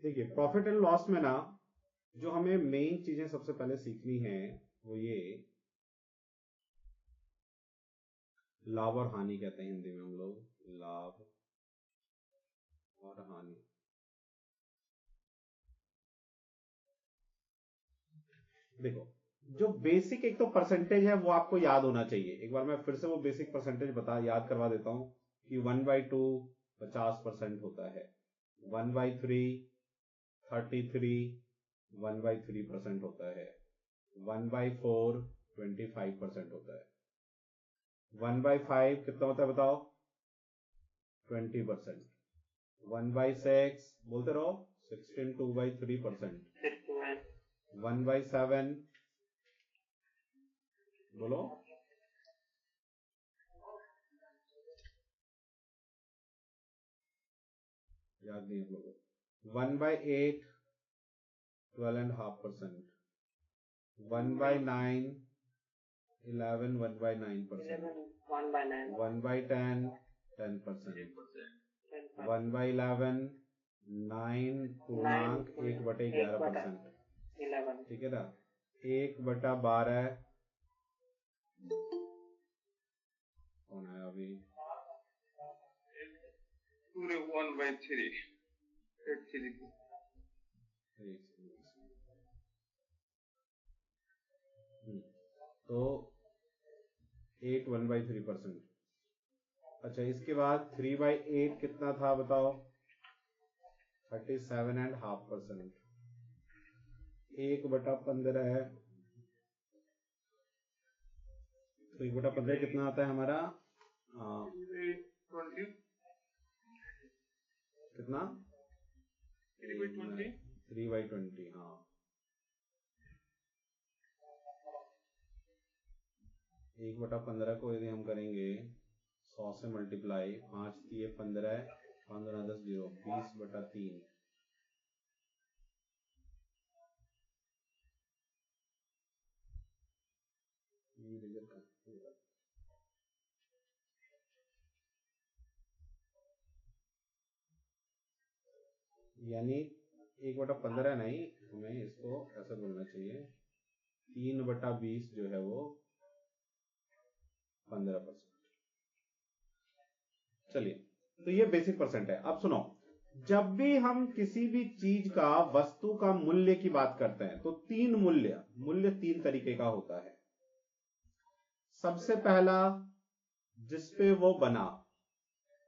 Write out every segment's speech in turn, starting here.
देखिए profit and loss में ना जो हमें मेन चीजें सबसे पहले सीखनी है वो ये लाभ और हानि कहते हैं हिंदी में हम लोग, लाभ और हानि। देखो जो बेसिक एक तो परसेंटेज है वो आपको याद होना चाहिए। एक बार मैं फिर से वो बेसिक परसेंटेज याद करवा देता हूं कि 1/2 50% होता है, 1/3 33 1/3% होता है, 1/4 25% होता है, 1/5 कितना होता है बताओ 20%, 1/6 बोलते रहो 16 2/3%, 1/7 बोलो याद नहीं है लोगों, 1/8 12.5%, 1/9 11 1/9%, 1/10 10%, 1/11 9 पूर्णांक 1/11%, ठीक है ना, 1/12 कौन है अभी पूरे 1/3 तो 8 1/3%। अच्छा इसके बाद 3/8 कितना था बताओ 37.5%, 1/15 है तो 1/15 कितना आता है हमारा कितना 3/20 हाँ 1/15 को यदि हम करेंगे 100 से मल्टीप्लाई 5 दिए 15 15 10 0 20/3 यानी 1/15 नहीं हमें इसको ऐसा बोलना चाहिए 3/20 जो है वो 15%। चलिए तो ये बेसिक परसेंट है। अब सुनो जब भी हम किसी भी चीज का वस्तु का मूल्य की बात करते हैं तो तीन मूल्य तीन तरीके का होता है। सबसे पहला जिसपे वो बना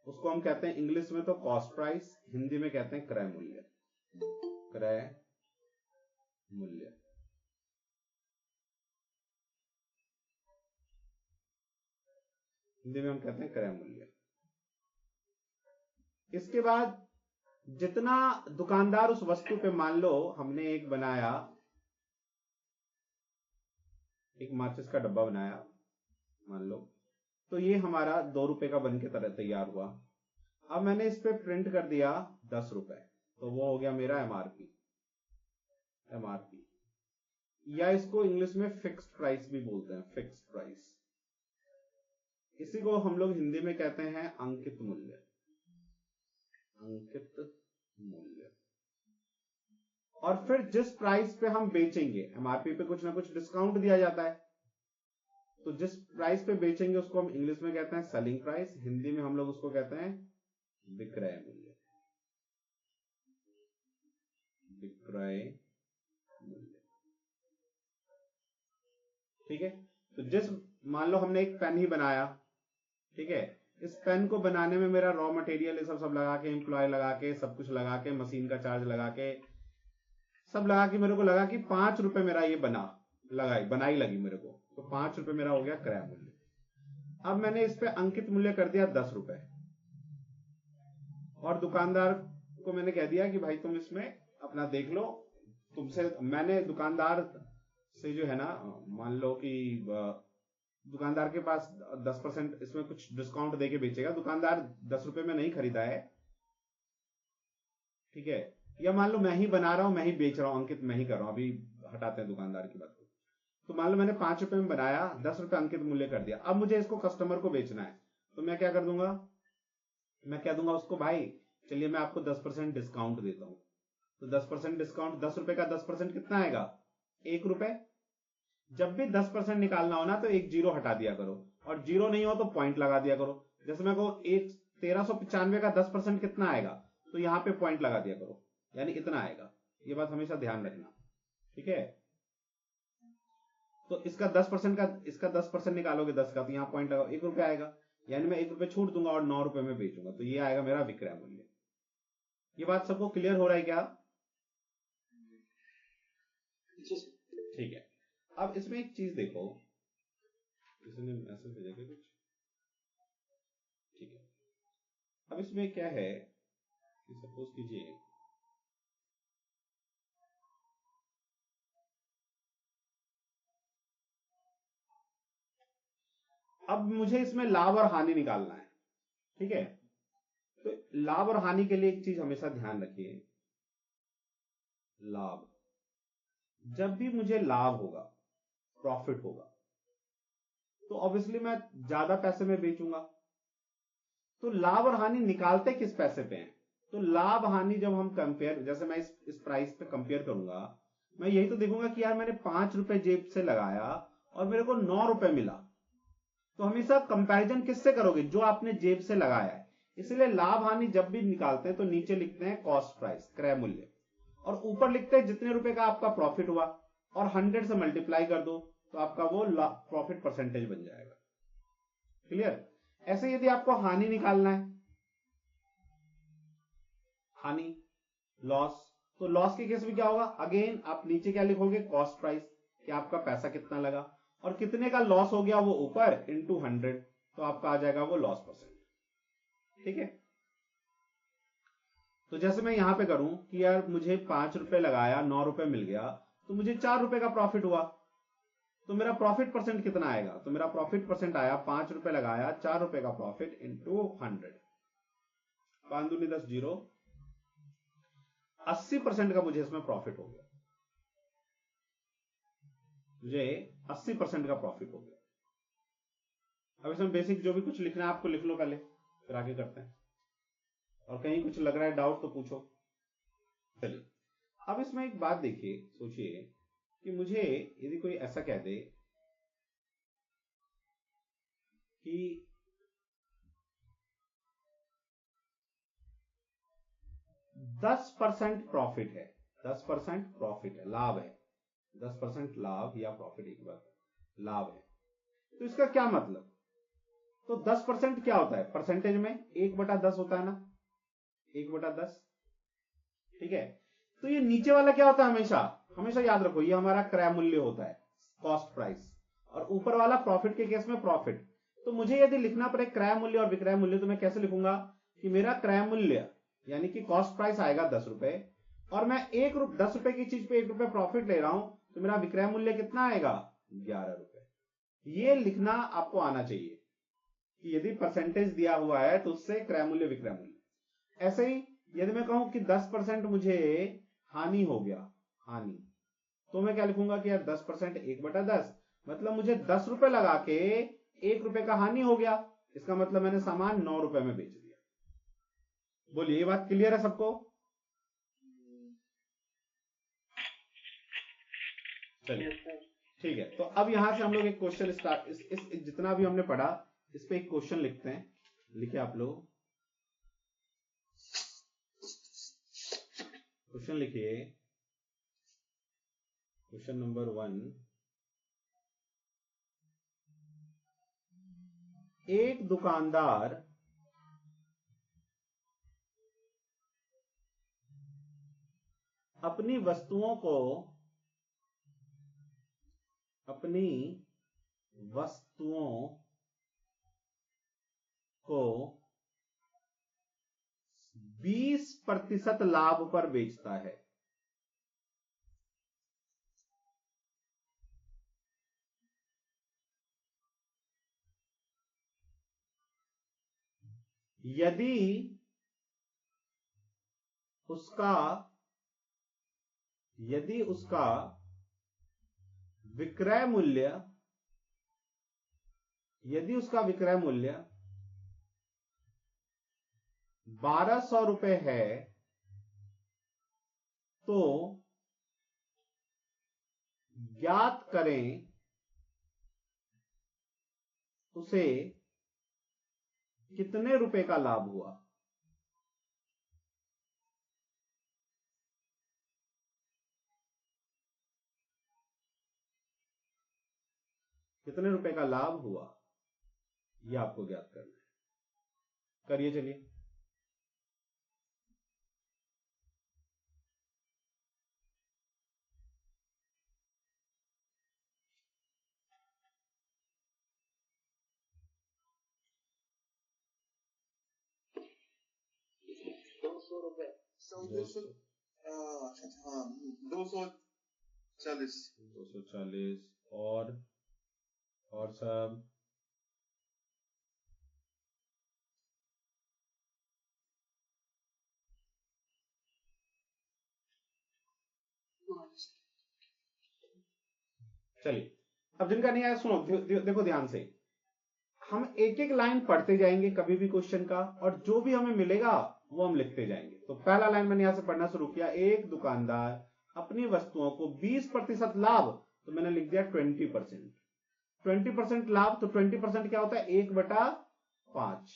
उसको हम कहते हैं इंग्लिश में तो कॉस्ट प्राइस, हिंदी में कहते हैं क्रय मूल्य, क्रय मूल्य। हिंदी में हम कहते हैं क्रय मूल्य। इसके बाद जितना दुकानदार उस वस्तु पे, मान लो हमने एक बनाया, एक माचिस का डब्बा बनाया मान लो, तो ये हमारा 2 रुपए का बन के तरह तैयार हुआ। अब मैंने इस पे प्रिंट कर दिया 10 रुपए, तो वो हो गया मेरा एमआरपी। या इसको इंग्लिश में फिक्स्ड प्राइस भी बोलते हैं, फिक्स्ड प्राइस। इसी को हम लोग हिंदी में कहते हैं अंकित मूल्य, अंकित मूल्य। और फिर जिस प्राइस पे हम बेचेंगे, एमआरपी पे कुछ ना कुछ डिस्काउंट दिया जाता है, तो जिस प्राइस पे बेचेंगे उसको हम इंग्लिश में कहते हैं सेलिंग प्राइस, हिंदी में हम लोग उसको कहते हैं विक्रय मूल्य, विक्रय मूल्य। ठीक है, तो जिस मान लो हमने एक पेन ही बनाया, ठीक है, इस पेन को बनाने में मेरा रॉ मटेरियल ये सब लगा के, एम्प्लॉय लगा के, सब कुछ लगा के, मशीन का चार्ज लगा के, सब लगा के मेरे को लगा कि 5 रुपए मेरा ये बनाई लगी मेरे को, तो 5 रुपए मेरा हो गया क्रय मूल्य। अब मैंने इस पे अंकित मूल्य कर दिया 10 रुपए, और दुकानदार को मैंने कह दिया कि भाई तुम इसमें अपना देख लो, तुमसे मैंने दुकानदार से जो है ना, मान लो कि दुकानदार के पास 10% इसमें कुछ डिस्काउंट देके बेचेगा, दुकानदार 10 रुपए में नहीं खरीदा है, ठीक है, या मान लो मैं ही बना रहा हूं, मैं ही बेच रहा हूं, अंकित मैं ही कर रहा हूं, अभी हटाते हैं दुकानदार की बात को। तो मान लो मैंने 5 रुपए में बनाया, 10 रुपए अंकित मूल्य कर दिया, अब मुझे इसको कस्टमर को बेचना है, तो मैं क्या कर दूंगा, मैं कह दूंगा उसको भाई चलिए मैं आपको 10% डिस्काउंट देता हूं, तो 10% डिस्काउंट, 10 रुपए का 10% कितना आएगा? 1 रुपए। जब भी 10% निकालना हो ना तो एक जीरो हटा दिया करो, और जीरो नहीं हो तो पॉइंट लगा दिया करो। जैसे मैं कहूं 1395 का 10% कितना आएगा, तो यहां पे पॉइंट लगा दिया करो, यानी इतना आएगा। ये बात हमेशा ध्यान रखना, ठीक है। तो इसका 10% निकालोगे 10 का, तो यहां पॉइंट लगाओ, 1 रुपया आएगा, यानी मैं 1 रुपये छूट दूंगा और 9 रुपए में बेचूंगा, तो ये आएगा मेरा विक्रय मूल्य। ये बात सबको क्लियर हो रहा है क्या? ठीक है। अब इसमें एक चीज देखो, इसने मैसेज भेजा क्या कुछ? ठीक है। अब इसमें क्या है कि सपोज कीजिए अब मुझे इसमें लाभ और हानि निकालना है, ठीक है। तो लाभ और हानि के लिए एक चीज हमेशा ध्यान रखिए, लाभ, जब भी मुझे लाभ होगा, प्रॉफिट होगा, तो ऑब्वियसली मैं ज्यादा पैसे में बेचूंगा। तो लाभ और हानि निकालते किस पैसे पे हैं? तो लाभ हानि जब हम कंपेयर, जैसे मैं इस प्राइस पे कंपेयर करूंगा, मैं यही तो देखूंगा कि यार मैंने 5 रुपए जेब से लगाया और मेरे को 9 रुपए मिला। तो हमेशा कंपैरिजन किससे करोगे? जो आपने जेब से लगाया है। इसलिए लाभ हानि जब भी निकालते हैं तो नीचे लिखते हैं कॉस्ट प्राइस, क्रय मूल्य, और ऊपर लिखते हैं जितने रुपए का आपका प्रॉफिट हुआ, और 100 से मल्टीप्लाई कर दो तो आपका वो प्रॉफिट परसेंटेज बन जाएगा। क्लियर? ऐसे यदि आपको हानि निकालना है, हानि, लॉस, तो लॉस के केस में क्या होगा? अगेन आप नीचे क्या लिखोगे? कॉस्ट प्राइस, कि आपका पैसा कितना लगा और कितने का लॉस हो गया वो ऊपर, इंटू 100, तो आपका आ जाएगा वो लॉस परसेंट। ठीक है। तो जैसे मैं यहां पे करूं कि यार मुझे 5 रुपए लगाया, 9 रुपए मिल गया, तो मुझे 4 रुपए का प्रॉफिट हुआ, तो मेरा प्रॉफिट परसेंट कितना आएगा? तो मेरा प्रॉफिट परसेंट आया, 5 रुपए लगाया, 4 रुपए का प्रॉफिट इंटू 100, 5 दूनी 10, 0, 80% का मुझे इसमें प्रॉफिट हो गया, मुझे 80% का प्रॉफिट हो गया। अब इसमें बेसिक जो भी कुछ लिखना है आपको लिख लो पहले, फिर आगे करते हैं, और कहीं कुछ लग रहा है डाउट तो पूछो। चलिए, अब इसमें एक बात देखिए, सोचिए कि मुझे यदि कोई ऐसा कह दे कि 10% प्रॉफिट है, 10% प्रॉफिट है, लाभ है, 10% लाभ या प्रॉफिट, एक बात लाभ है, तो इसका क्या मतलब? तो 10% क्या होता है परसेंटेज में? 1/10 होता है ना, 1/10, ठीक है। तो ये नीचे वाला क्या होता है? हमेशा हमेशा याद रखो, ये हमारा क्रय मूल्य होता है, कॉस्ट प्राइस, और ऊपर वाला प्रॉफिट के केस में प्रॉफिट। तो मुझे यदि लिखना पड़े क्रय मूल्य और विक्रय मूल्य, तो मैं कैसे लिखूंगा कि मेरा क्रय मूल्य यानी कि कॉस्ट प्राइस आएगा 10 रुपए, और मैं 10 रुपए की चीज पे 1 रुपए प्रॉफिट ले रहा हूं, तो मेरा विक्रय मूल्य कितना आएगा? 11 रुपए। ये लिखना आपको आना चाहिए कि यदि परसेंटेज दिया हुआ है तो उससे क्रय मूल्य विक्रय मूल्य। ऐसे ही यदि मैं कहूं कि 10% मुझे हानि हो गया, हानि, तो मैं क्या लिखूंगा कि यार 10% 1/10, मतलब मुझे 10 रुपए लगा के 1 रुपए का हानि हो गया, इसका मतलब मैंने सामान 9 रुपए में बेच दिया। बोलिए, ये बात क्लियर है सबको? चलिए, ठीक है। तो अब यहां से हम लोग एक क्वेश्चन स्टार्ट, इस जितना भी हमने पढ़ा इस पे एक क्वेश्चन लिखते हैं। लिखे आप लोग, क्वेश्चन लिखिए, क्वेश्चन नंबर 1, एक दुकानदार अपनी वस्तुओं को 20% लाभ पर बेचता है। यदि उसका विक्रय मूल्य 1200 रुपए है, तो ज्ञात करें उसे कितने रुपए का लाभ हुआ। कितने रुपए का लाभ हुआ यह आपको ज्ञात करना है। करिए चलिए। ₹200 240 240 और सब चलिए। अब जिनका नहीं आया सुनो, देखो ध्यान से। हम एक एक लाइन पढ़ते जाएंगे कभी भी क्वेश्चन का, और जो भी हमें मिलेगा वो हम लिखते जाएंगे। तो पहला लाइन मैंने यहां से पढ़ना शुरू किया। एक दुकानदार अपनी वस्तुओं को 20% लाभ, तो मैंने लिख दिया 20%। 20% लाभ, तो 20% क्या होता है? 1/5।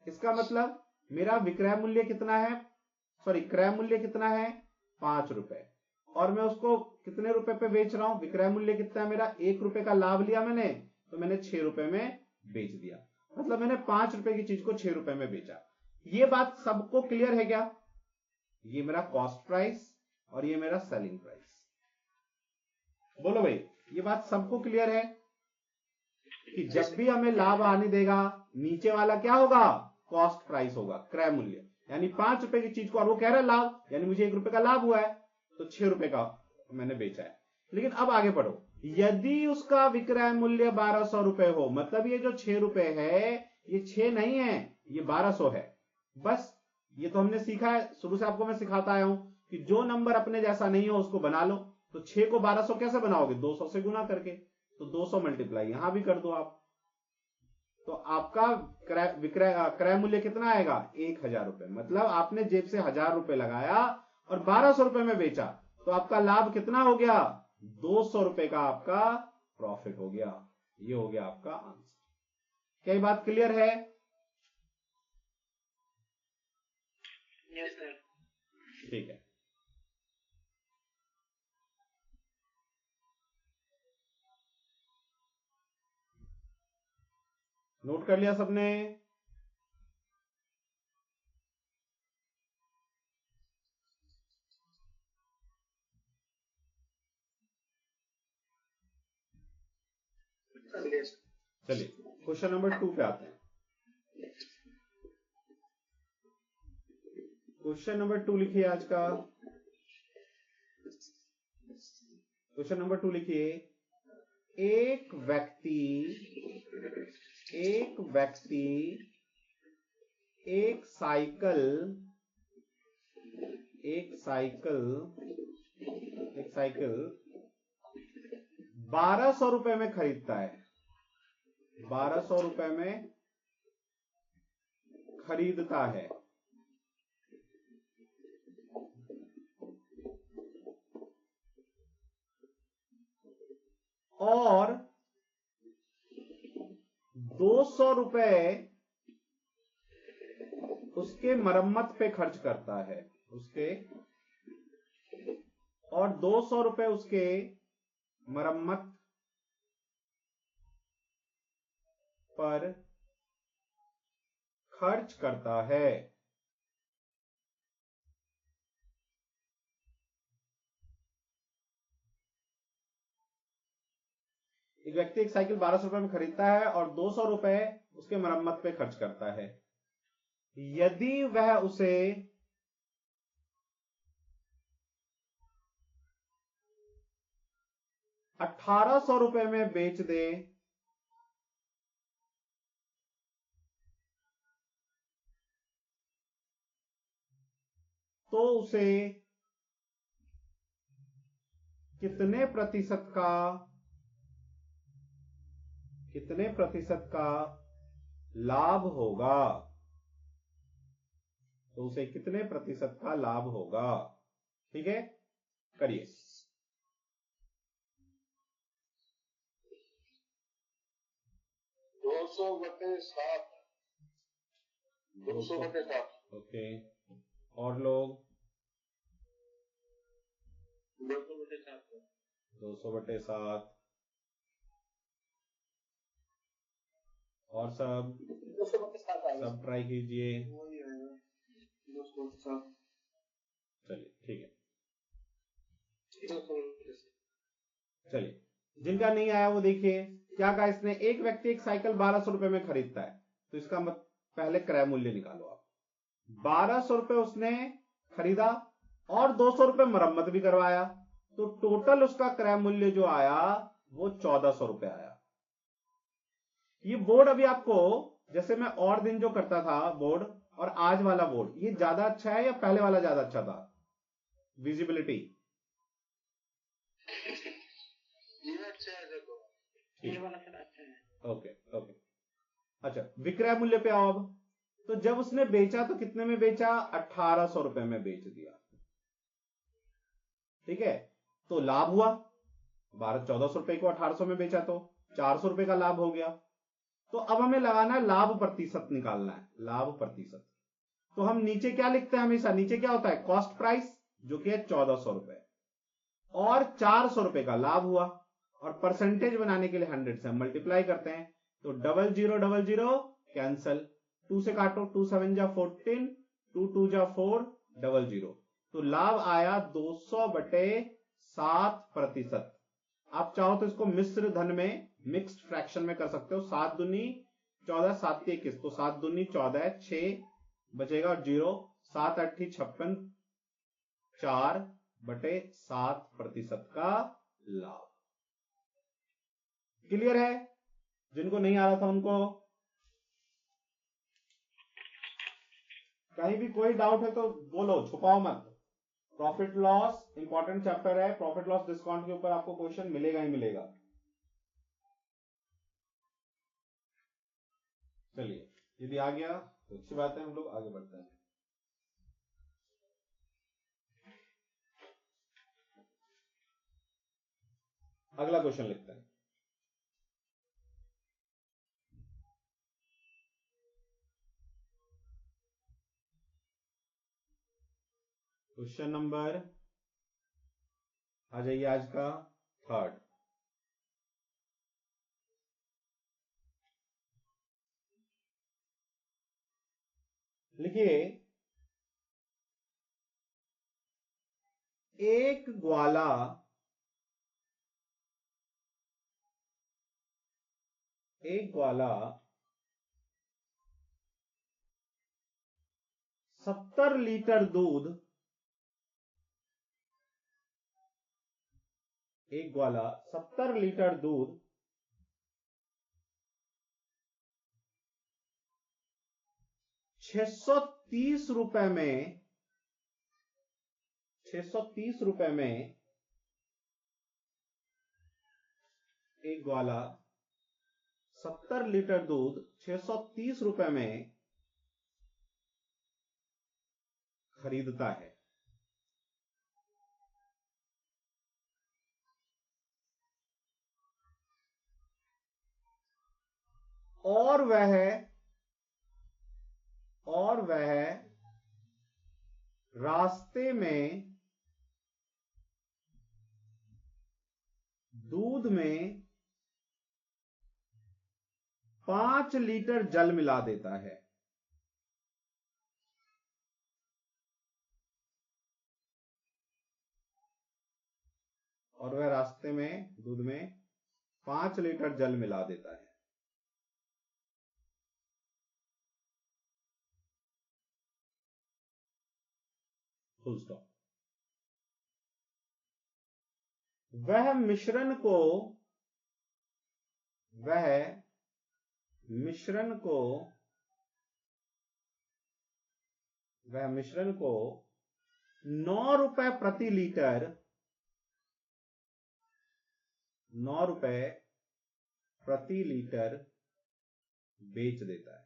इसका मतलब मेरा विक्रय मूल्य कितना है, सॉरी क्रय मूल्य कितना है? 5 रुपए, और मैं उसको कितने रुपए पे बेच रहा हूं? विक्रय मूल्य कितना है मेरा? 1 रुपए का लाभ लिया मैंने, तो मैंने 6 रुपए में बेच दिया। मतलब मैंने 5 रुपए की चीज को 6 रुपए में बेचा। ये बात सबको क्लियर है क्या? ये मेरा कॉस्ट प्राइस और ये मेरा सेलिंग प्राइस। बोलो भाई, ये बात सबको क्लियर है कि जब भी हमें लाभ आने देगा, नीचे वाला क्या होगा? कॉस्ट प्राइस होगा, क्रय मूल्य। यानी 5 रुपए की चीज को, और वो कह रहा है लाभ, यानी मुझे 1 रुपए का लाभ हुआ है, तो 6 रुपए का मैंने बेचा है। लेकिन अब आगे पढ़ो। यदि उसका विक्रय मूल्य 1200 रुपए हो, मतलब ये जो 6 रुपए है ये 6 नहीं है, ये 1200 है। बस ये तो हमने सीखा है, शुरू से आपको मैं सिखाता आया हूं कि जो नंबर अपने जैसा नहीं हो उसको बना लो। तो 6 को 1200 कैसे बनाओगे? 200 से गुना करके। तो 200 मल्टीप्लाई यहां भी कर दो आप, तो आपका क्रय मूल्य कितना आएगा? 1000 रुपए। मतलब आपने जेब से 1000 रुपए लगाया और 1200 रुपए में बेचा, तो आपका लाभ कितना हो गया? 200 रुपए का आपका प्रॉफिट हो गया। ये हो गया आपका आंसर। क्या ये बात क्लियर है? Yes sir. ठीक है। नोट कर लिया सबने? चलिए क्वेश्चन नंबर 2 पे आते हैं। क्वेश्चन नंबर 2 लिखिए आज का। क्वेश्चन नंबर 2 लिखिए। एक व्यक्ति एक साइकिल 1200 रुपए में खरीदता है। 1200 रुपए में खरीदता है, और 200 रुपए उसके मरम्मत पे खर्च करता है। और 200 रुपए उसके मरम्मत पर खर्च करता है। एक व्यक्ति एक साइकिल 1200 रुपए में खरीदता है और 200 रुपए उसके मरम्मत पे खर्च करता है। यदि वह उसे 1800 रुपए में बेच दे, तो उसे कितने प्रतिशत का लाभ होगा? तो उसे कितने प्रतिशत का लाभ होगा? ठीक है, करिए। 200/7। 200/7। ओके, और लोग 200/7। 200/7, और सब 200/7 सब ट्राई कीजिए। वही आएगा 200/7। चलिए ठीक है, 200/7। चलिए जिनका नहीं आया वो देखिए क्या कहा इसने। एक व्यक्ति एक साइकिल 1200 रुपए में खरीदता है, तो इसका पहले क्रय मूल्य निकालो आप। 1200 रुपए उसने खरीदा और 200 रुपए मरम्मत भी करवाया, तो टोटल उसका क्रय मूल्य जो आया वो 1400 रुपए आया। ये बोर्ड अभी आपको, जैसे मैं और दिन जो करता था बोर्ड और आज वाला बोर्ड, ये ज्यादा अच्छा है या पहले वाला ज्यादा अच्छा था विजिबिलिटी? ये अच्छा है देखो। ये वाला सर अच्छा है। ओके ओके, अच्छा विक्रय मूल्य पे आओ अब। तो जब उसने बेचा तो कितने में बेचा? 1800 रुपए में बेच दिया, ठीक है। तो लाभ हुआ, 1400 रुपए को 1800 में बेचा तो 400 रुपए का लाभ हो गया। तो अब हमें लगाना है लाभ प्रतिशत, निकालना है लाभ प्रतिशत। तो हम नीचे क्या लिखते हैं हमेशा? नीचे क्या होता है? कॉस्ट प्राइस, जो कि है 1400 रुपए, और 400 रुपए का लाभ हुआ, और परसेंटेज बनाने के लिए 100 से हम मल्टीप्लाई करते हैं। तो 0000 कैंसल, 2 से काटो, 2 7 जा 14, 2 2 जा 4, 00। तो लाभ आया 200/7%। आप चाहो तो इसको मिश्र धन में, मिक्स्ड फ्रैक्शन में कर सकते हो। 7 दूनी 14, 7 21, तो 7 दूनी 14, 6 बचेगा 0, 7 8 56, 4/7% का लाभ। क्लियर है? जिनको नहीं आ रहा था उनको कहीं भी कोई डाउट है तो बोलो, छुपाओ मत। प्रॉफिट लॉस इंपॉर्टेंट चैप्टर है, प्रॉफिट लॉस डिस्काउंट के ऊपर आपको क्वेश्चन मिलेगा ही मिलेगा। चलिए, यदि आ गया तो अच्छी बात है, हम लोग आगे बढ़ते हैं। अगला क्वेश्चन लिखते हैं। क्वेश्चन नंबर, आ जाइए, आज का 3rd। लिखिए, एक ग्वाला एक ग्वाला 70 लीटर दूध, एक ग्वाला 70 लीटर दूध 630 रुपए में 630 रुपए में, एक ग्वाला 70 लीटर दूध 630 रुपए में खरीदता है। और वह रास्ते में दूध में 5 लीटर जल मिला देता है। और वह रास्ते में दूध में 5 लीटर जल मिला देता है। Full stop. वह मिश्रण को 9 रुपए प्रति लीटर 9 रुपए प्रति लीटर बेच देता है।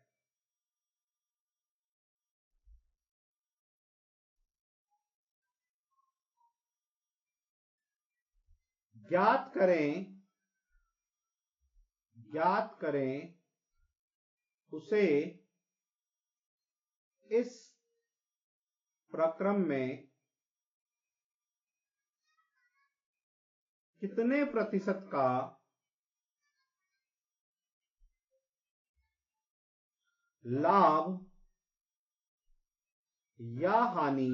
ज्ञात करें उसे इस प्रक्रम में कितने प्रतिशत का लाभ या हानि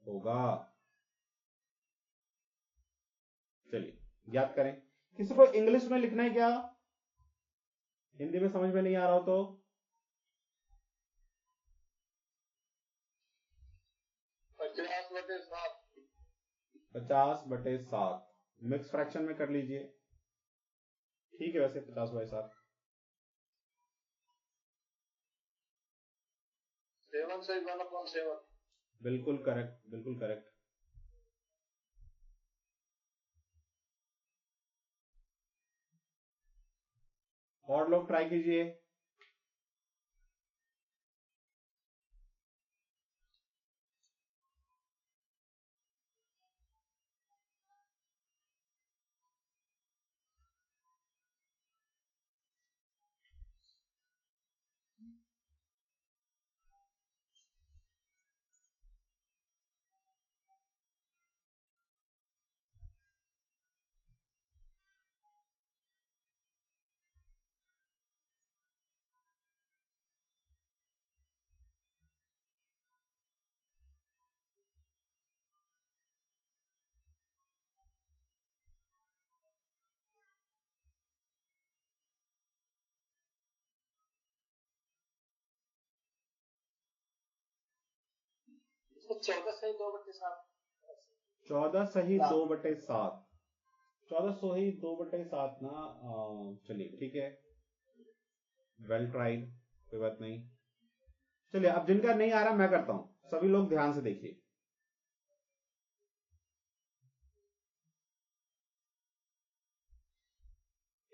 होगा। चलिए याद करें। किसी को इंग्लिश में लिखना है क्या? हिंदी में समझ में नहीं आ रहा हो तो 50/7। 50/7 मिक्स फ्रैक्शन में कर लीजिए। ठीक है, वैसे 50/7 7 से 1/7। बिल्कुल करेक्ट, बिल्कुल करेक्ट। और लोग ट्राई कीजिए। तो 14 से 2/7। 14 सही 2/7। 1400 ही 2/7 ना। चलिए ठीक है, वेल ट्राइड, कोई बात नहीं। चलिए अब जिनका नहीं आ रहा मैं करता हूं, सभी लोग ध्यान से देखिए।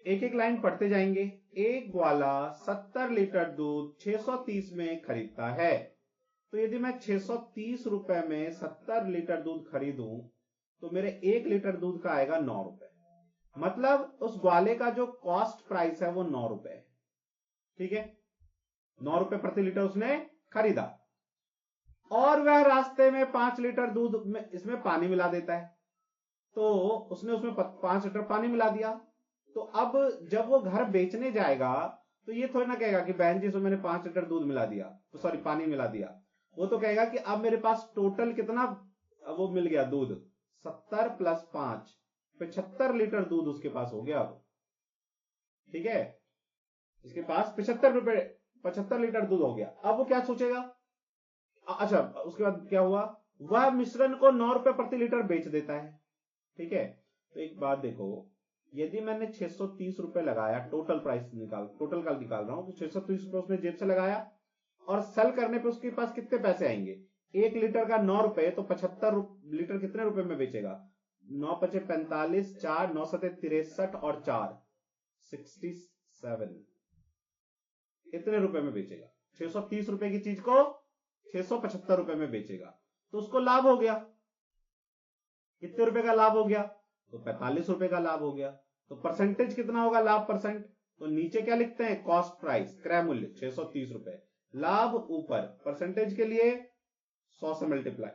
एक एक लाइन पढ़ते जाएंगे। एक ग्वाला 70 लीटर दूध 630 में खरीदता है। तो यदि मैं 630 रुपए में 70 लीटर दूध खरीदूं तो मेरे 1 लीटर दूध का आएगा 9 रुपए। मतलब उस ग्वाले का जो कॉस्ट प्राइस है वो 9 रुपए है। ठीक है, 9 रुपए प्रति लीटर उसने खरीदा और वह रास्ते में 5 लीटर दूध में इसमें पानी मिला देता है। तो उसने उसमें 5 लीटर पानी मिला दिया। तो अब जब वो घर बेचने जाएगा तो ये थोड़ी ना कहेगा कि बहन जी इसमें मैंने 5 लीटर दूध मिला दिया, तो सॉरी पानी मिला दिया। वो तो कहेगा कि अब मेरे पास टोटल कितना वो मिल गया दूध, 70 + 5 75 लीटर दूध उसके पास हो गया। अब ठीक है, इसके पास 75 लीटर दूध हो गया। अब वो क्या सोचेगा? अच्छा, उसके बाद क्या हुआ? वह मिश्रण को 9 रुपए प्रति लीटर बेच देता है। ठीक है, तो एक बात देखो, यदि मैंने 630 रुपए लगाया, टोटल का निकाल रहा हूं, तो 630 रुपए उसने जेब से लगाया और सेल करने पे उसके पास कितने पैसे आएंगे? 1 लीटर का 9 रुपए, तो 75 लीटर कितने रुपए में बेचेगा? 9 × 5 = 45, 4 9 × 7 = 63 और 4 67, इतने रुपए में बेचेगा। 630 रुपए की चीज को 675 रुपए में बेचेगा, तो उसको लाभ हो गया। कितने रुपए का लाभ हो गया? तो 45 रुपए का लाभ हो गया। तो परसेंटेज कितना होगा लाभ परसेंट? तो नीचे क्या लिखते हैं? कॉस्ट प्राइस, क्रय मूल्य 630 रुपए, लाभ ऊपर, परसेंटेज के लिए 100 से मल्टीप्लाई,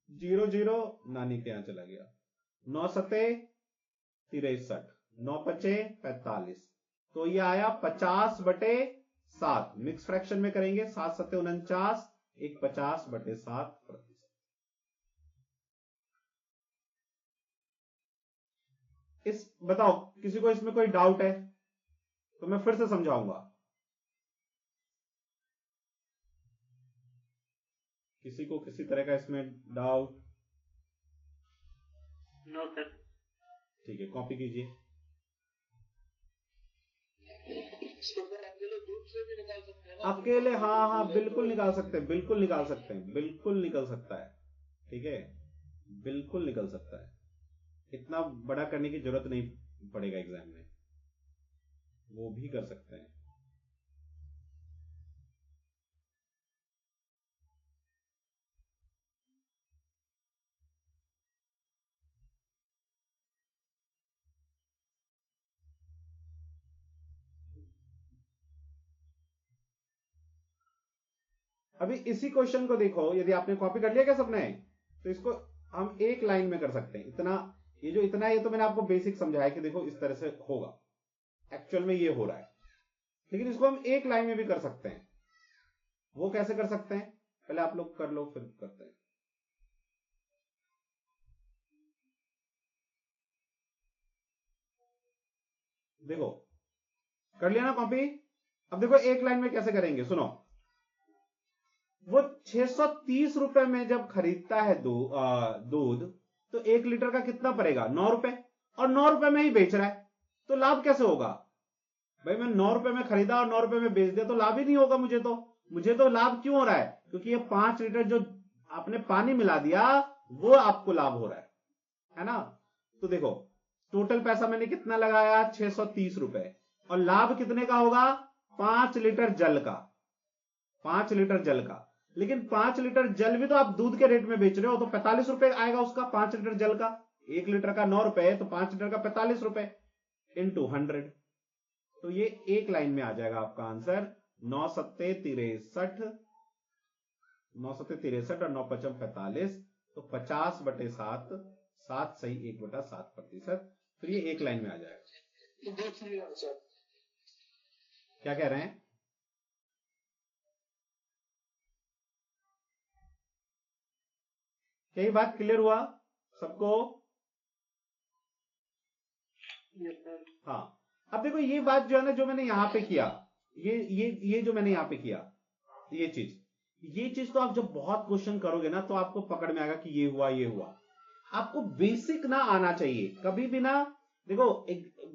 0 0 नानी के यहां चला गया, 9 7 63, 9 5 45, तो ये आया 50/7। मिक्स फ्रैक्शन में करेंगे, 7 7 49, एक 50/7। इस बताओ, किसी को इसमें कोई डाउट है तो मैं फिर से समझाऊंगा। किसी को किसी तरह का इसमें डाउट? No sir. ठीक है, कॉपी कीजिए। अकेले दूध से भी निकाल सकते हैं ना? अकेले, हाँ हाँ बिल्कुल निकाल सकते हैं, बिल्कुल निकाल सकते हैं, बिल्कुल निकल सकता है। ठीक है, बिल्कुल निकल सकता है। इतना बड़ा करने की जरूरत नहीं पड़ेगा एग्जाम में, वो भी कर सकते हैं। अभी इसी क्वेश्चन को देखो, यदि आपने कॉपी कर लिया क्या सबने, तो इसको हम एक लाइन में कर सकते हैं। इतना ये तो मैंने आपको बेसिक समझाया कि देखो इस तरह से होगा, एक्चुअल में ये हो रहा है, लेकिन इसको हम एक लाइन में भी कर सकते हैं। वो कैसे कर सकते हैं, पहले आप लोग कर लो फिर करते हैं। देखो कर लिया ना कॉपी। अब देखो एक लाइन में कैसे करेंगे, सुनो। वो 630 रुपए में जब खरीदता है दूध, तो 1 लीटर का कितना पड़ेगा, 9 रुपए, और 9 रुपए में ही बेच रहा है, तो लाभ कैसे होगा भाई? मैं 9 रुपए में खरीदा और 9 रुपए में बेच दिया तो लाभ ही नहीं होगा मुझे तो लाभ क्यों हो रहा है? क्योंकि ये 5 लीटर जो आपने पानी मिला दिया वो आपको लाभ हो रहा है ना। तो देखो टोटल पैसा मैंने कितना लगाया, 630 रुपए, और लाभ कितने का होगा, 5 लीटर जल का, 5 लीटर जल का। लेकिन 5 लीटर जल भी तो आप दूध के रेट में बेच रहे हो, तो 45 रुपए आएगा उसका, 5 लीटर जल का। 1 लीटर का 9 रुपए, तो 5 लीटर का 45 रुपए इंटू 100। तो ये एक लाइन में आ जाएगा आपका आंसर, 9 सत्ते 63, 9 सत्ते 63 और 9 पचम 45, तो 50/7, 7 सही 1/7%। तो ये एक लाइन में आ जाएगा। क्या कह रहे हैं? क्या ये बात क्लियर हुआ सबको? हाँ। अब देखो ये बात जो है ना, जो मैंने यहां पे किया, ये जो मैंने यहां पे किया, ये चीज तो आप जब बहुत क्वेश्चन करोगे ना तो आपको पकड़ में आएगा कि ये हुआ। आपको बेसिक ना आना चाहिए कभी भी ना। देखो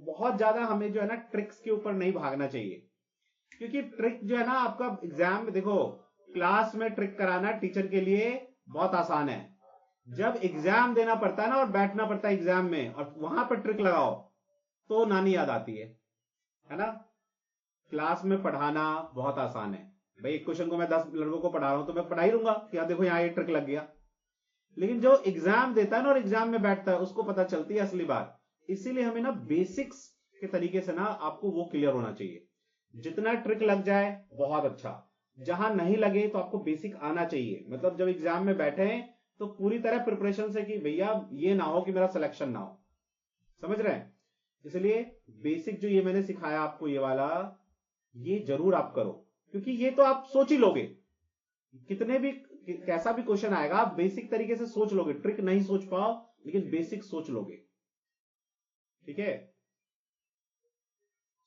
बहुत ज्यादा हमें जो है ना ट्रिक्स के ऊपर नहीं भागना चाहिए, क्योंकि ट्रिक जो है ना आपका एग्जाम में, देखो क्लास में ट्रिक कराना टीचर के लिए बहुत आसान है। जब एग्जाम देना पड़ता है ना और बैठना पड़ता है एग्जाम में और वहां पर ट्रिक लगाओ तो नानी याद आती है ना। क्लास में पढ़ाना बहुत आसान है भाई, एक क्वेश्चन को मैं 10 लड़कों को पढ़ा रहा हूं तो मैं पढ़ा ही लूंगा कि यार देखो यहां ये ट्रिक लग गया। लेकिन जो एग्जाम देता है ना और एग्जाम में बैठता है उसको पता चलती है असली बात। इसीलिए हमें ना बेसिक्स के तरीके से ना आपको वो क्लियर होना चाहिए। जितना ट्रिक लग जाए बहुत अच्छा, जहां नहीं लगे तो आपको बेसिक आना चाहिए। मतलब जब एग्जाम में बैठे हैं तो पूरी तरह प्रिपरेशन से कि भैया ये ना हो कि मेरा सिलेक्शन ना हो, समझ रहे हैं? इसलिए बेसिक जो ये मैंने सिखाया आपको ये वाला, ये जरूर आप करो, क्योंकि ये तो आप सोच ही लोगे। कितने भी कैसा भी क्वेश्चन आएगा आप बेसिक तरीके से सोच लोगे, ट्रिक नहीं सोच पाओ लेकिन बेसिक सोच लोगे। ठीक है,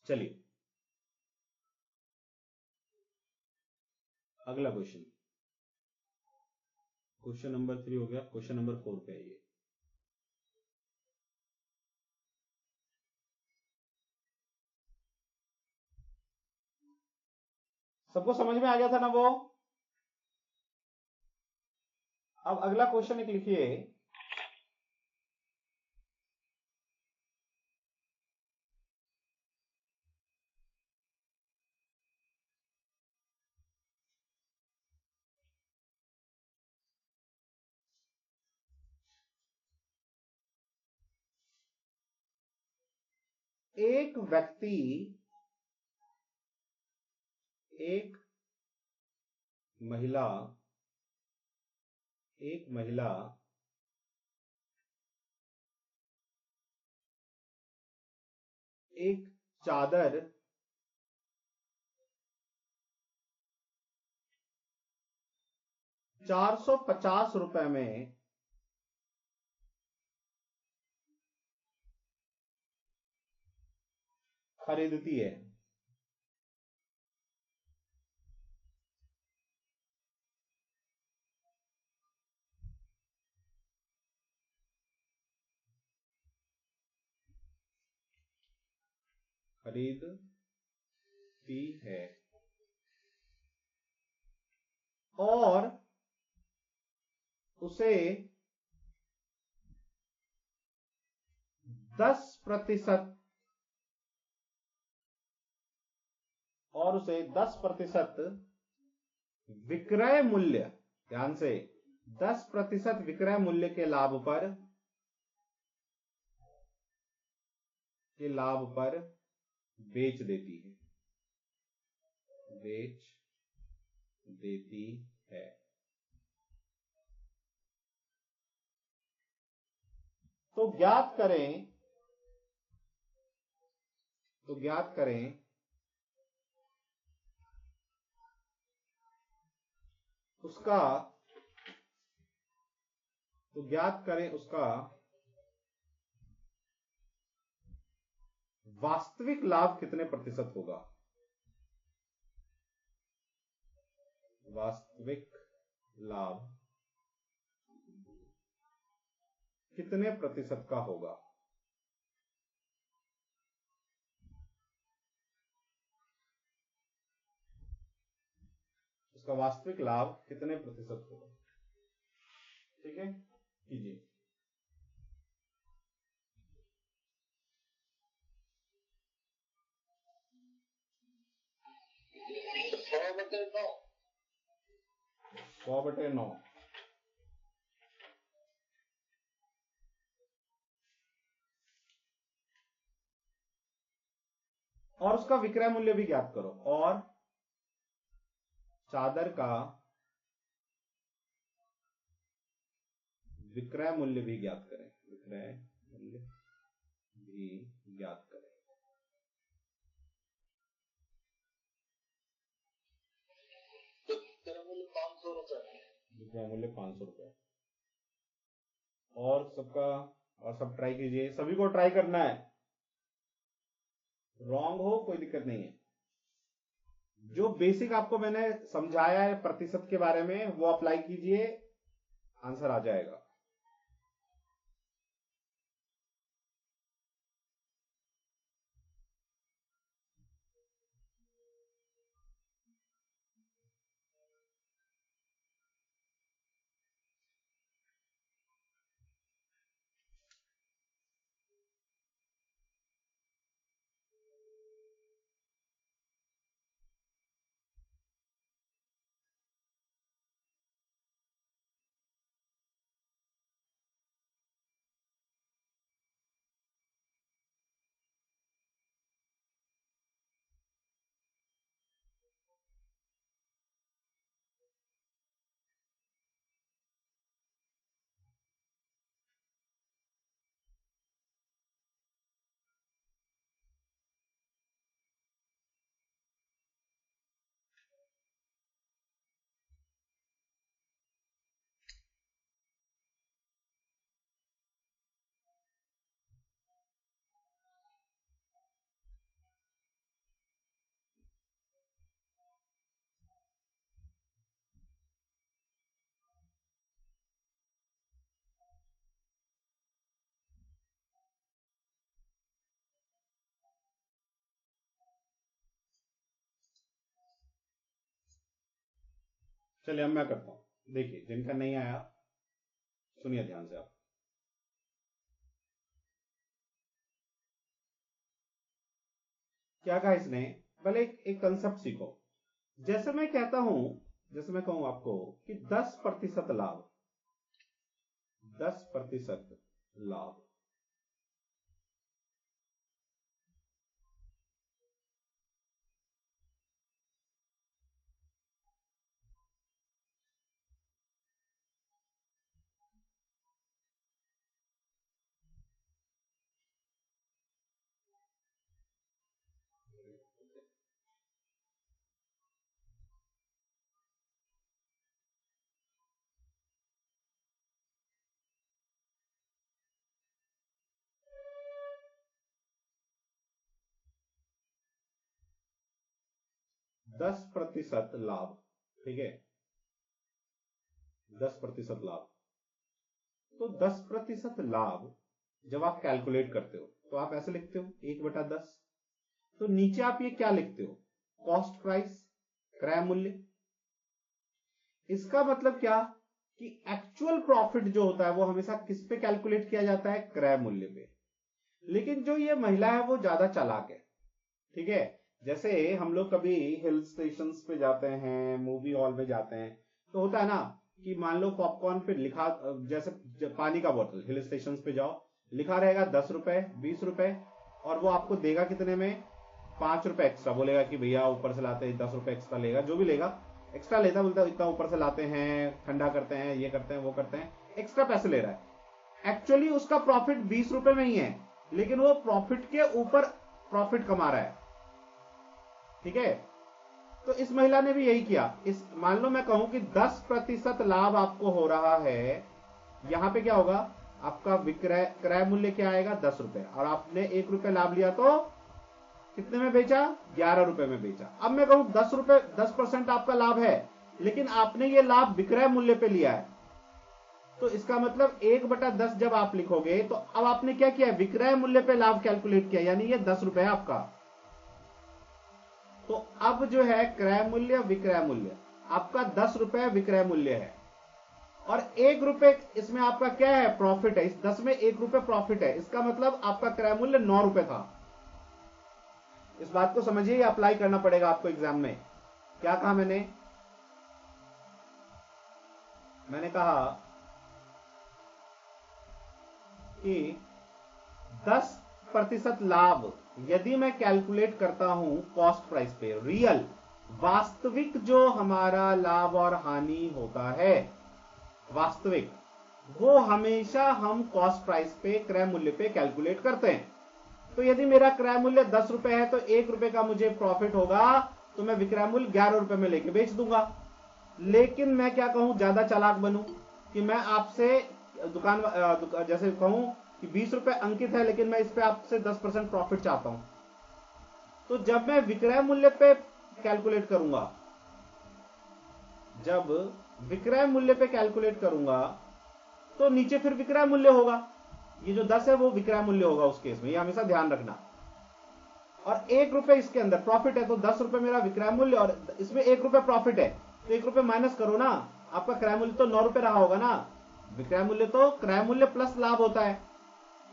चलिए अगला क्वेश्चन नंबर 3 हो गया, क्वेश्चन नंबर 4 पे आइए। सबको समझ में आ गया था ना वो? अब अगला क्वेश्चन एक लिखिए। एक व्यक्ति एक महिला एक चादर 450 रुपए में खरीदती है। खरीदती है और उसे 10% विक्रय मूल्य, ध्यान से, 10% विक्रय मूल्य के लाभ पर बेच देती है। देती है। तो ज्ञात करें उसका वास्तविक लाभ कितने प्रतिशत होगा। वास्तविक लाभ कितने प्रतिशत का होगा। उसका वास्तविक लाभ कितने प्रतिशत होगा। ठीक है, कीजिए। सौ बटे नौ। और उसका विक्रय मूल्य भी ज्ञात करो। और चादर का विक्रय मूल्य भी ज्ञात करें। विक्रय मूल्य भी ज्ञात करें। विक्रय मूल्य 500 रुपए। विक्रय मूल्य 500 रुपए। और सब ट्राई कीजिए। सभी को ट्राई करना है। रॉन्ग हो कोई दिक्कत नहीं है। जो बेसिक आपको मैंने समझाया है प्रतिशत के बारे में वो अप्लाई कीजिए, आंसर आ जाएगा। चलिए अब मैं करता हूं। देखिए, जिनका नहीं आया सुनिए ध्यान से आप। क्या कहा इसने, पहले एक कंसेप्ट सीखो। जैसे मैं कहूं आपको कि 10% लाभ, 10% लाभ, दस प्रतिशत लाभ, ठीक है, 10% लाभ। तो 10% लाभ जब आप कैलकुलेट करते हो तो आप ऐसे लिखते हो 1/10। तो नीचे आप ये क्या लिखते हो, कॉस्ट प्राइस, क्रय मूल्य। इसका मतलब क्या कि एक्चुअल प्रॉफिट जो होता है वो हमेशा किस पे कैलकुलेट किया जाता है, क्रय मूल्य पे। लेकिन जो ये महिला है वो ज्यादा चालाक है, ठीक है। जैसे हम लोग कभी हिल स्टेशन पे जाते हैं, मूवी हॉल में जाते हैं, तो होता है ना कि मान लो पॉपकॉर्न पे लिखा, जैसे पानी का बोतल हिल स्टेशन पे जाओ, लिखा रहेगा 10 रुपए, 20 रुपए, और वो आपको देगा कितने में, 5 रुपए एक्स्ट्रा। बोलेगा कि भैया ऊपर से लाते 10 रुपए एक्स्ट्रा लेगा, जो भी लेगा। एक्स्ट्रा लेता है, बोलता है इतना ऊपर से लाते हैं, ठंडा करते हैं, ये करते हैं, वो करते हैं, एक्स्ट्रा पैसे ले रहा है। एक्चुअली उसका प्रॉफिट 20 रुपए में ही है, लेकिन वो प्रॉफिट के ऊपर प्रॉफिट कमा रहा है। ठीक है, तो इस महिला ने भी यही किया। इस मान लो मैं कहूं कि 10% लाभ आपको हो रहा है, यहां पे क्या होगा, आपका विक्रय क्रय मूल्य क्या आएगा 10 रुपए, और आपने 1 रुपए लाभ लिया तो कितने में बेचा, 11 रुपए में बेचा। अब मैं कहूं 10 रुपए 10% आपका लाभ है, लेकिन आपने ये लाभ विक्रय मूल्य पे लिया है, तो इसका मतलब 1/10 जब आप लिखोगे तो अब आपने क्या किया, विक्रय मूल्य पे लाभ कैलकुलेट किया, यानी ये 10 रुपए है आपका। तो अब जो है क्रय मूल्य विक्रय मूल्य, आपका 10 रुपए विक्रय मूल्य है, और 1 रुपए इसमें आपका क्या है, प्रॉफिट है। इस 10 में 1 रुपए प्रॉफिट है, इसका मतलब आपका क्रय मूल्य 9 रुपए था। इस बात को समझिए, अप्लाई करना पड़ेगा आपको एग्जाम में। क्या कहा मैंने कहा कि 10% लाभ यदि मैं कैलकुलेट करता हूं कॉस्ट प्राइस पे, रियल वास्तविक जो हमारा लाभ और हानि होता है वास्तविक, वो हमेशा हम कॉस्ट प्राइस पे क्रय मूल्य पे कैलकुलेट करते हैं। तो यदि मेरा क्रय मूल्य 10 रुपए है तो 1 रुपए का मुझे प्रॉफिट होगा, तो मैं विक्रय मूल्य 11 रुपए में लेके बेच दूंगा। लेकिन मैं क्या कहूं, ज्यादा चालाक बनूं कि मैं आपसे दुकान जैसे कहूं कि 20 रुपए अंकित है, लेकिन मैं इस पे आपसे 10% प्रॉफिट चाहता हूं। तो जब मैं विक्रय मूल्य पे कैलकुलेट करूंगा, जब विक्रय मूल्य पे कैलकुलेट करूंगा तो नीचे फिर विक्रय मूल्य होगा, ये जो 10 है वो विक्रय मूल्य होगा उस केस में, ये हमेशा ध्यान रखना। और 1 रुपए इसके अंदर प्रॉफिट है, तो 10 रुपए मेरा विक्रय मूल्य और इसमें 1 रुपए प्रॉफिट है, तो 1 रुपए माइनस करो ना, आपका क्रय मूल्य तो 9 रुपए रहा होगा ना। विक्रय मूल्य तो क्रय मूल्य प्लस लाभ होता है।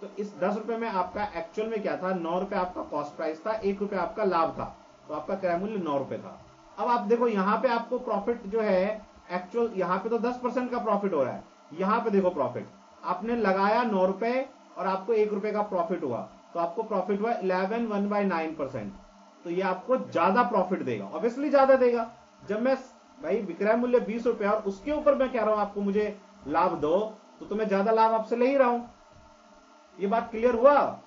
तो इस 10 रुपए में आपका एक्चुअल में क्या था, 9 रुपए आपका कॉस्ट प्राइस था, 1 रुपए आपका लाभ था, तो आपका क्रय मूल्य 9 रुपए था। अब आप देखो यहां पे आपको प्रॉफिट जो है एक्चुअल, यहां पे तो 10% का प्रॉफिट हो रहा है, यहां पे देखो प्रॉफिट आपने लगाया 9 रुपए और आपको 1 रुपए का प्रॉफिट हुआ, तो आपको प्रॉफिट हुआ 11/9%। तो ये आपको ज्यादा प्रॉफिट देगा, ऑब्वियसली ज्यादा देगा। जब मैं भाई विक्रय मूल्य 20 रुपए और उसके ऊपर मैं कह रहा हूं आपको मुझे लाभ दो, तो मैं ज्यादा लाभ आपसे ले ही रहा हूं। ये बात क्लियर हुआ?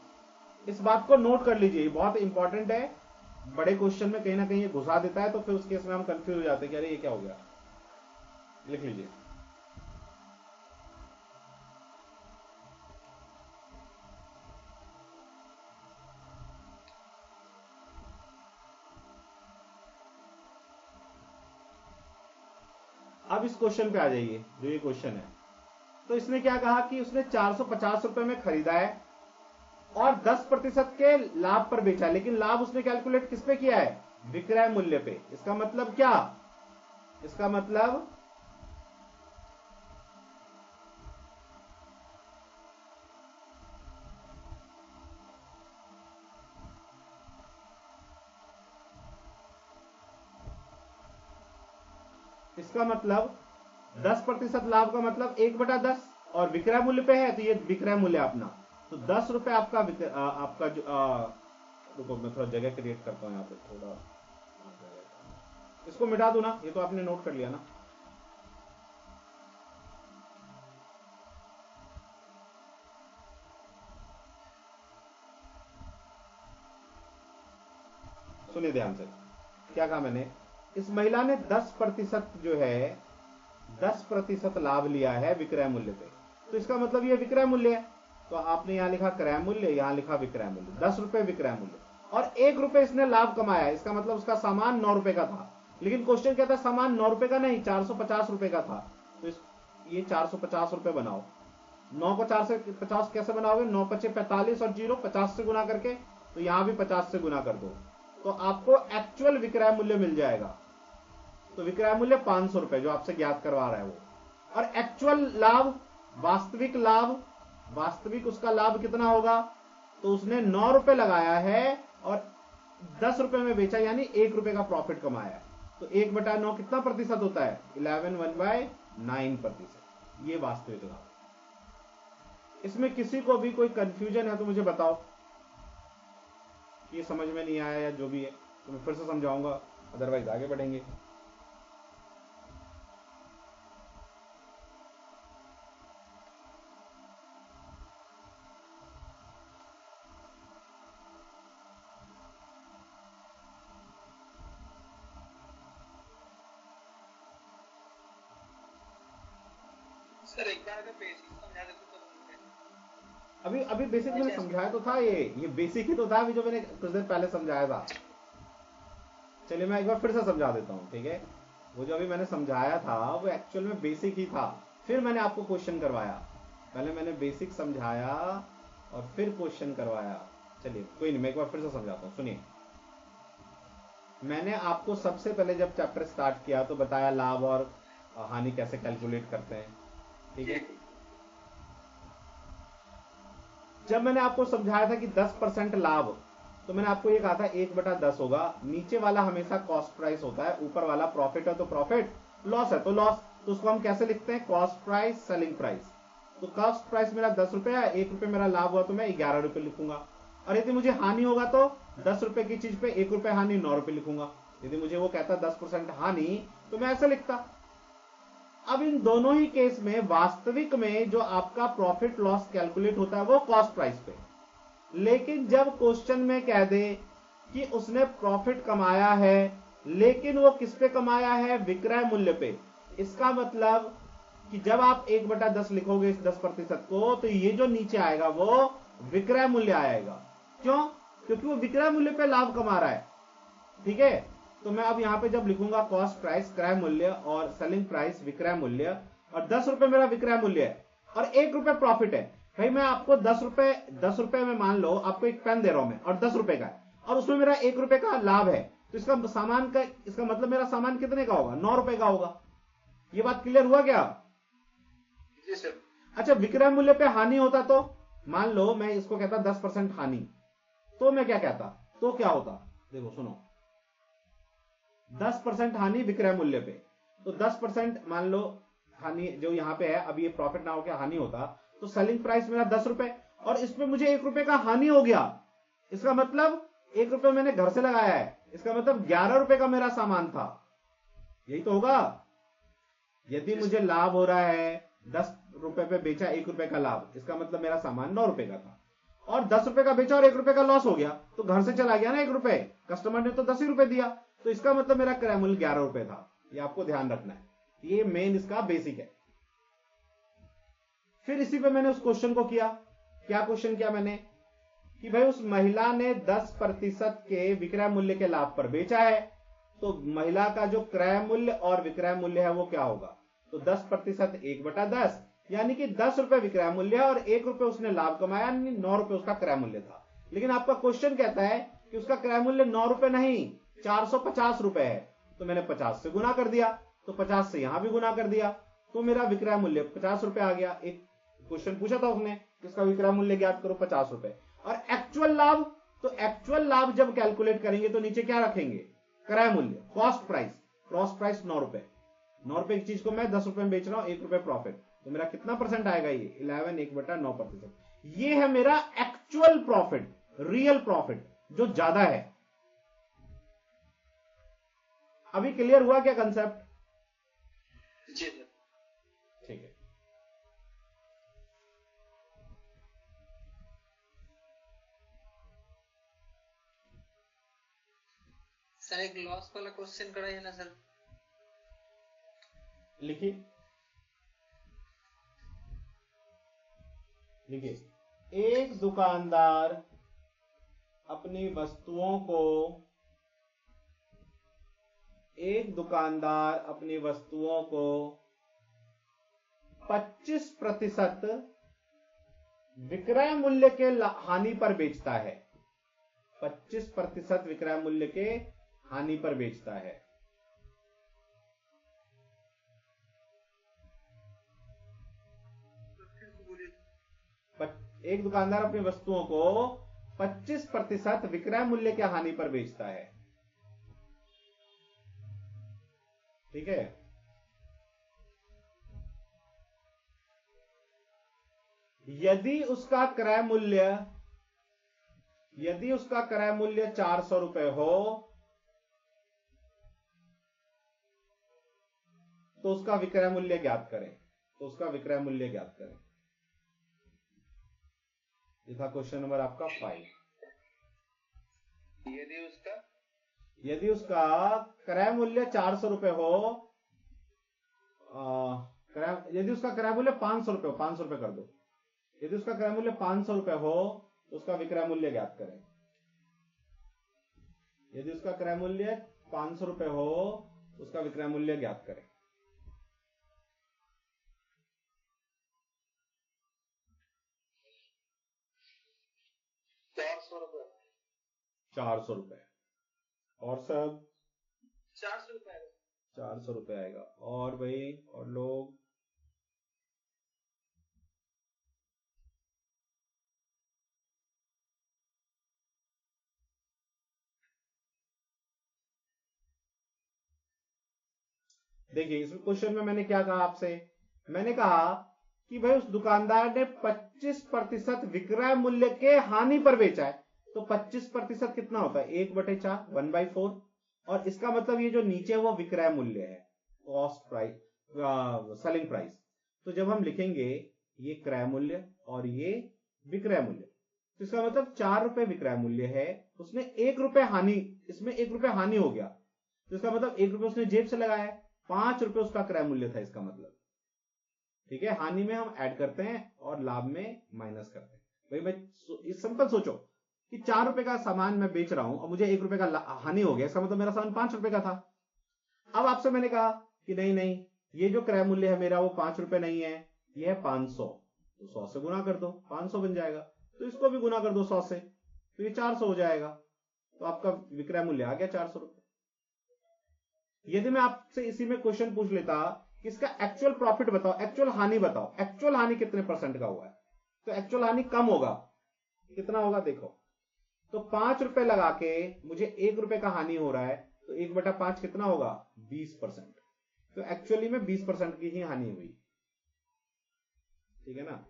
इस बात को नोट कर लीजिए, बहुत इंपॉर्टेंट है। बड़े क्वेश्चन में कहीं ना कहीं ये घुसा देता है, तो फिर उस केस में हम कंफ्यूज हो जाते हैं कि अरे ये क्या हो गया। लिख लीजिए। अब इस क्वेश्चन पे आ जाइए, जो ये क्वेश्चन है। तो इसने क्या कहा कि उसने 450 रुपए में खरीदा है और 10% के लाभ पर बेचा, लेकिन लाभ उसने कैलकुलेट किस पे किया है, विक्रय मूल्य पे। इसका मतलब क्या, इसका मतलब इसका मतलब 10% लाभ का मतलब 1/10, और विक्रय मूल्य पे है तो ये विक्रय मूल्य अपना, तो 10 रुपए आपका आपका जो रुको मैं थोड़ा जगह क्रिएट करता हूं यहाँ पे, थोड़ा इसको मिटा दू ना, ये तो आपने नोट कर लिया ना। सुनिए ध्यान से, क्या कहा मैंने, इस महिला ने 10% जो है 10% लाभ लिया है विक्रय मूल्य पे, तो इसका मतलब ये विक्रय मूल्य है। तो आपने यहां लिखा क्रय मूल्य, यहां लिखा विक्रय मूल्य, 10 रुपए विक्रय मूल्य, और 1 रुपए इसने लाभ कमाया, इसका मतलब उसका सामान 9 रुपए का था। लेकिन क्वेश्चन कहता है सामान 9 रुपए का नहीं, 450 रुपए का था, तो ये 450 रुपए बनाओ। 9 को 4 से 50 कैसे बनाओगे, 9 पचे 45 और 0 50 से गुना करके, तो यहां भी 50 से गुना कर दो, तो आपको एक्चुअल विक्रय मूल्य मिल जाएगा। तो विक्रय मूल्य 500 रुपए जो आपसे ज्ञात करवा रहा है वो, और एक्चुअल लाभ, वास्तविक लाभ, वास्तविक उसका लाभ कितना होगा, तो उसने 9 रुपए लगाया है और 10 रुपए में बेचा, यानी 1 रुपए का प्रॉफिट कमाया है। तो 1/9 कितना प्रतिशत होता है, 11/9%। ये वास्तविक लाभ। इसमें किसी को भी कोई कंफ्यूजन है तो मुझे बताओ, ये समझ में नहीं आया या जो भी है तो मैं फिर से समझाऊंगा, अदरवाइज आगे बढ़ेंगे। सर एक बार अगर बेसिक समझा देते तो अभी अभी बेसिक मैंने समझाया तो था, ये बेसिक ही तो था अभी जो मैंने कुछ देर पहले समझाया था। चलिए मैं एक बार फिर से समझा देता हूँ, ठीक है। वो जो अभी मैंने समझाया था वो एक्चुअल में बेसिक ही था, फिर मैंने आपको क्वेश्चन करवाया। पहले मैंने बेसिक समझाया और फिर क्वेश्चन करवाया। चलिए कोई नहीं, मैं एक बार फिर से समझाता हूँ, सुनिए। मैंने आपको सबसे पहले जब चैप्टर स्टार्ट किया तो बताया लाभ और हानि कैसे कैलकुलेट करते हैं, ठीक है। जब मैंने आपको समझाया था कि 10% लाभ, तो मैंने आपको ये कहा था 1/10 होगा। नीचे वाला हमेशा कॉस्ट प्राइस होता है, ऊपर वाला प्रॉफिट है तो प्रॉफिट, लॉस है तो लॉस। तो उसको हम कैसे लिखते हैं, कॉस्ट प्राइस सेलिंग प्राइस। तो कॉस्ट प्राइस मेरा 10 रुपए है, 1 रुपए मेरा लाभ हुआ तो मैं 11 रुपए लिखूंगा। और यदि मुझे हानि होगा तो 10 रुपए की चीज पे 1 रुपए हानि, 9 रुपए लिखूंगा। यदि मुझे वो कहता 10% हानि तो मैं ऐसा लिखता। अब इन दोनों ही केस में वास्तविक में जो आपका प्रॉफिट लॉस कैलकुलेट होता है वो कॉस्ट प्राइस पे। लेकिन जब क्वेश्चन में कह दे कि उसने प्रॉफिट कमाया है, लेकिन वो किस पे कमाया है, विक्रय मूल्य पे, इसका मतलब कि जब आप 1/10 लिखोगे इस 10% को, तो ये जो नीचे आएगा वो विक्रय मूल्य आएगा। क्यों? क्योंकि वो विक्रय मूल्य पे लाभ कमा रहा है, ठीक है। तो मैं अब यहां पे जब लिखूंगा कॉस्ट प्राइस क्रय मूल्य और सेलिंग प्राइस विक्रय मूल्य, और 10 रुपए मेरा विक्रय मूल्य है और 1 रुपए प्रॉफिट है। भाई मैं आपको 10 रुपए में मान लो आपको एक पेन दे रहा हूं मैं, और 10 रुपए का है, और उसमें मेरा 1 रुपए का लाभ है, तो इसका मतलब मेरा सामान कितने का होगा, 9 रुपए का होगा। ये बात क्लियर हुआ क्या? जी सर। अच्छा, विक्रय मूल्य पे हानि होता तो मान लो मैं इसको कहता 10% हानि, तो मैं क्या कहता, तो क्या होता, देखो सुनो, 10% हानि विक्रय मूल्य पे, तो 10% मान लो हानि जो यहां पे है, अब ये प्रॉफिट ना हो क्या हानि होता, तो सेलिंग प्राइस मेरा 10 रुपए, और इसमें मुझे 1 रुपए का हानि हो गया। इसका मतलब 1 रुपए मैंने घर से लगाया है, इसका मतलब 11 रुपए का मेरा सामान था, यही तो होगा। यदि मुझे लाभ हो रहा है 10 रुपए पे बेचा 1 रुपए का लाभ, इसका मतलब मेरा सामान 9 रुपए का था, और 10 रुपए का बेचा और 1 रुपए का लॉस हो गया, तो घर से चला गया ना 1 रुपए, कस्टमर ने तो 10 ही रुपए दिया, तो इसका मतलब मेरा क्रय मूल्य 11 रुपए था। ये आपको ध्यान रखना है, ये मेन इसका बेसिक है। फिर इसी पे मैंने उस क्वेश्चन को किया। क्या क्वेश्चन किया मैंने कि भाई उस महिला ने 10% के विक्रय मूल्य के लाभ पर बेचा है, तो महिला का जो क्रय मूल्य और विक्रय मूल्य है वो क्या होगा, तो 10% 1/10, यानी कि 10 रुपए विक्रय मूल्य है और 1 रुपए उसने लाभ कमाया, यानी 9 रुपए उसका क्रय मूल्य था। लेकिन आपका क्वेश्चन कहता है कि उसका क्रय मूल्य 9 रुपए नहीं 450 रुपए है, तो मैंने 50 से गुना कर दिया, तो 50 से यहां भी गुना कर दिया, तो मेरा विक्रय मूल्य 50 रुपए आ गया। एक क्वेश्चन पूछा था उसने, इसका विक्रय मूल्य ज्ञात करो 50 रुपए। और एक्चुअल लाभ, तो एक्चुअल लाभ जब कैलकुलेट करेंगे तो नीचे क्या रखेंगे, क्रय मूल्य, कॉस्ट प्राइस, कॉस्ट प्राइस 9 रुपए, 9 रुपए की चीज को मैं 10 रुपए में बेच रहा हूं, 1 रुपए प्रॉफिट, तो मेरा कितना परसेंट आएगा, ये 11 1/9%। ये है मेरा एक्चुअल प्रॉफिट, रियल प्रॉफिट जो ज्यादा है। अभी क्लियर हुआ क्या कंसेप्ट? जी सर। ठीक है। सर एक लॉस वाला क्वेश्चन कराइए ना सर। लिखिए एक दुकानदार अपनी वस्तुओं को 25% विक्रय मूल्य के हानि पर बेचता है, 25% विक्रय मूल्य के हानि पर बेचता है। एक दुकानदार अपनी वस्तुओं को 25% विक्रय मूल्य के हानि पर बेचता है, ठीक है। यदि उसका क्रय मूल्य 400 रुपए हो, तो उसका विक्रय मूल्य ज्ञात करें, ये था क्वेश्चन नंबर आपका 5। यदि उसका क्रय मूल्य 400 रुपए हो, यदि उसका क्रय मूल्य 500 रुपये हो, 500 रुपये कर दो, यदि उसका क्रय मूल्य 500 रुपये हो तो उसका विक्रय मूल्य ज्ञात करें। यदि उसका क्रय मूल्य 500 रुपये हो उसका विक्रय मूल्य ज्ञात करें। 400 रुपये। 400 रुपये। और सब 400 रुपये। 400 रुपये आएगा। और भाई और लोग देखिए इस क्वेश्चन में मैंने क्या कहा आपसे, मैंने कहा कि भाई उस दुकानदार ने 25% विक्रय मूल्य के हानि पर बेचा है, तो 25% कितना होता है, 1/4, 1/4। और इसका मतलब ये जो नीचे वो विक्रय मूल्य है, कॉस्ट प्राइस, सेलिंग प्राइस। तो जब हम लिखेंगे ये क्रय मूल्य और ये विक्रय मूल्य, तो इसका मतलब 4 रुपए विक्रय मूल्य है, उसने 1 रुपए हानि, इसमें 1 रुपए हानि हो गया, तो इसका मतलब 1 रुपए उसने जेब से लगाया, 5 रुपए उसका क्रय मूल्य था इसका मतलब। ठीक है, हानि में हम ऐड करते हैं और लाभ में माइनस करते हैं। भाई मैं सिंपल सोचो कि 4 रुपए का सामान मैं बेच रहा हूं और मुझे 1 रुपए का हानि हो गया, इसका मतलब मेरा सामान 5 रुपए का था। अब आपसे मैंने कहा कि नहीं नहीं, ये जो क्रय मूल्य है मेरा वो 5 रुपए नहीं है, ये है 500, तो 100 से गुना कर दो, 500 बन जाएगा। तो इसको भी गुना कर दो 100 से, तो ये 400 हो जाएगा। तो आपका विक्रय मूल्य आ गया 400 रुपए। यदि मैं आपसे इसी में क्वेश्चन पूछ लेता कि इसका एक्चुअल प्रॉफिट बताओ, एक्चुअल हानि बताओ, एक्चुअल हानि कितने % का हुआ है, तो एक्चुअल हानि कम होगा। कितना होगा देखो, तो 5 रुपए लगा के मुझे 1 रुपए का हानि हो रहा है, तो 1/5 कितना होगा, 20%। तो एक्चुअली में 20% की ही हानि हुई। ठीक है ना।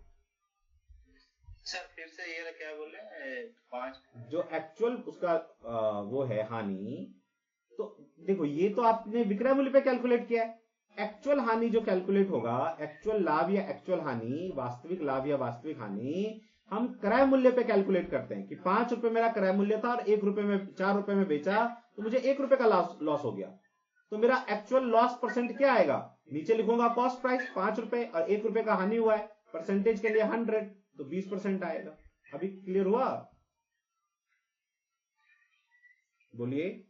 सर फिर से ये क्या बोले, 5 जो एक्चुअल उसका वो है हानि, तो देखो ये तो आपने विक्रय मूल्य पे कैलकुलेट किया है। एक्चुअल हानि जो कैलकुलेट होगा, एक्चुअल लाभ या एक्चुअल हानि, वास्तविक लाभ या वास्तविक हानि, हम क्रय मूल्य पे कैलकुलेट करते हैं कि 5 रुपए मेरा क्रय मूल्य था और 1 रुपए में 4 रुपए में बेचा, तो मुझे 1 रुपए का लॉस हो गया। तो मेरा एक्चुअल लॉस % क्या आएगा, नीचे लिखूंगा कॉस्ट प्राइस 5 रुपए और 1 रुपए का हानि हुआ है, परसेंटेज के लिए 100, तो 20% आएगा। अभी क्लियर हुआ, बोलिए।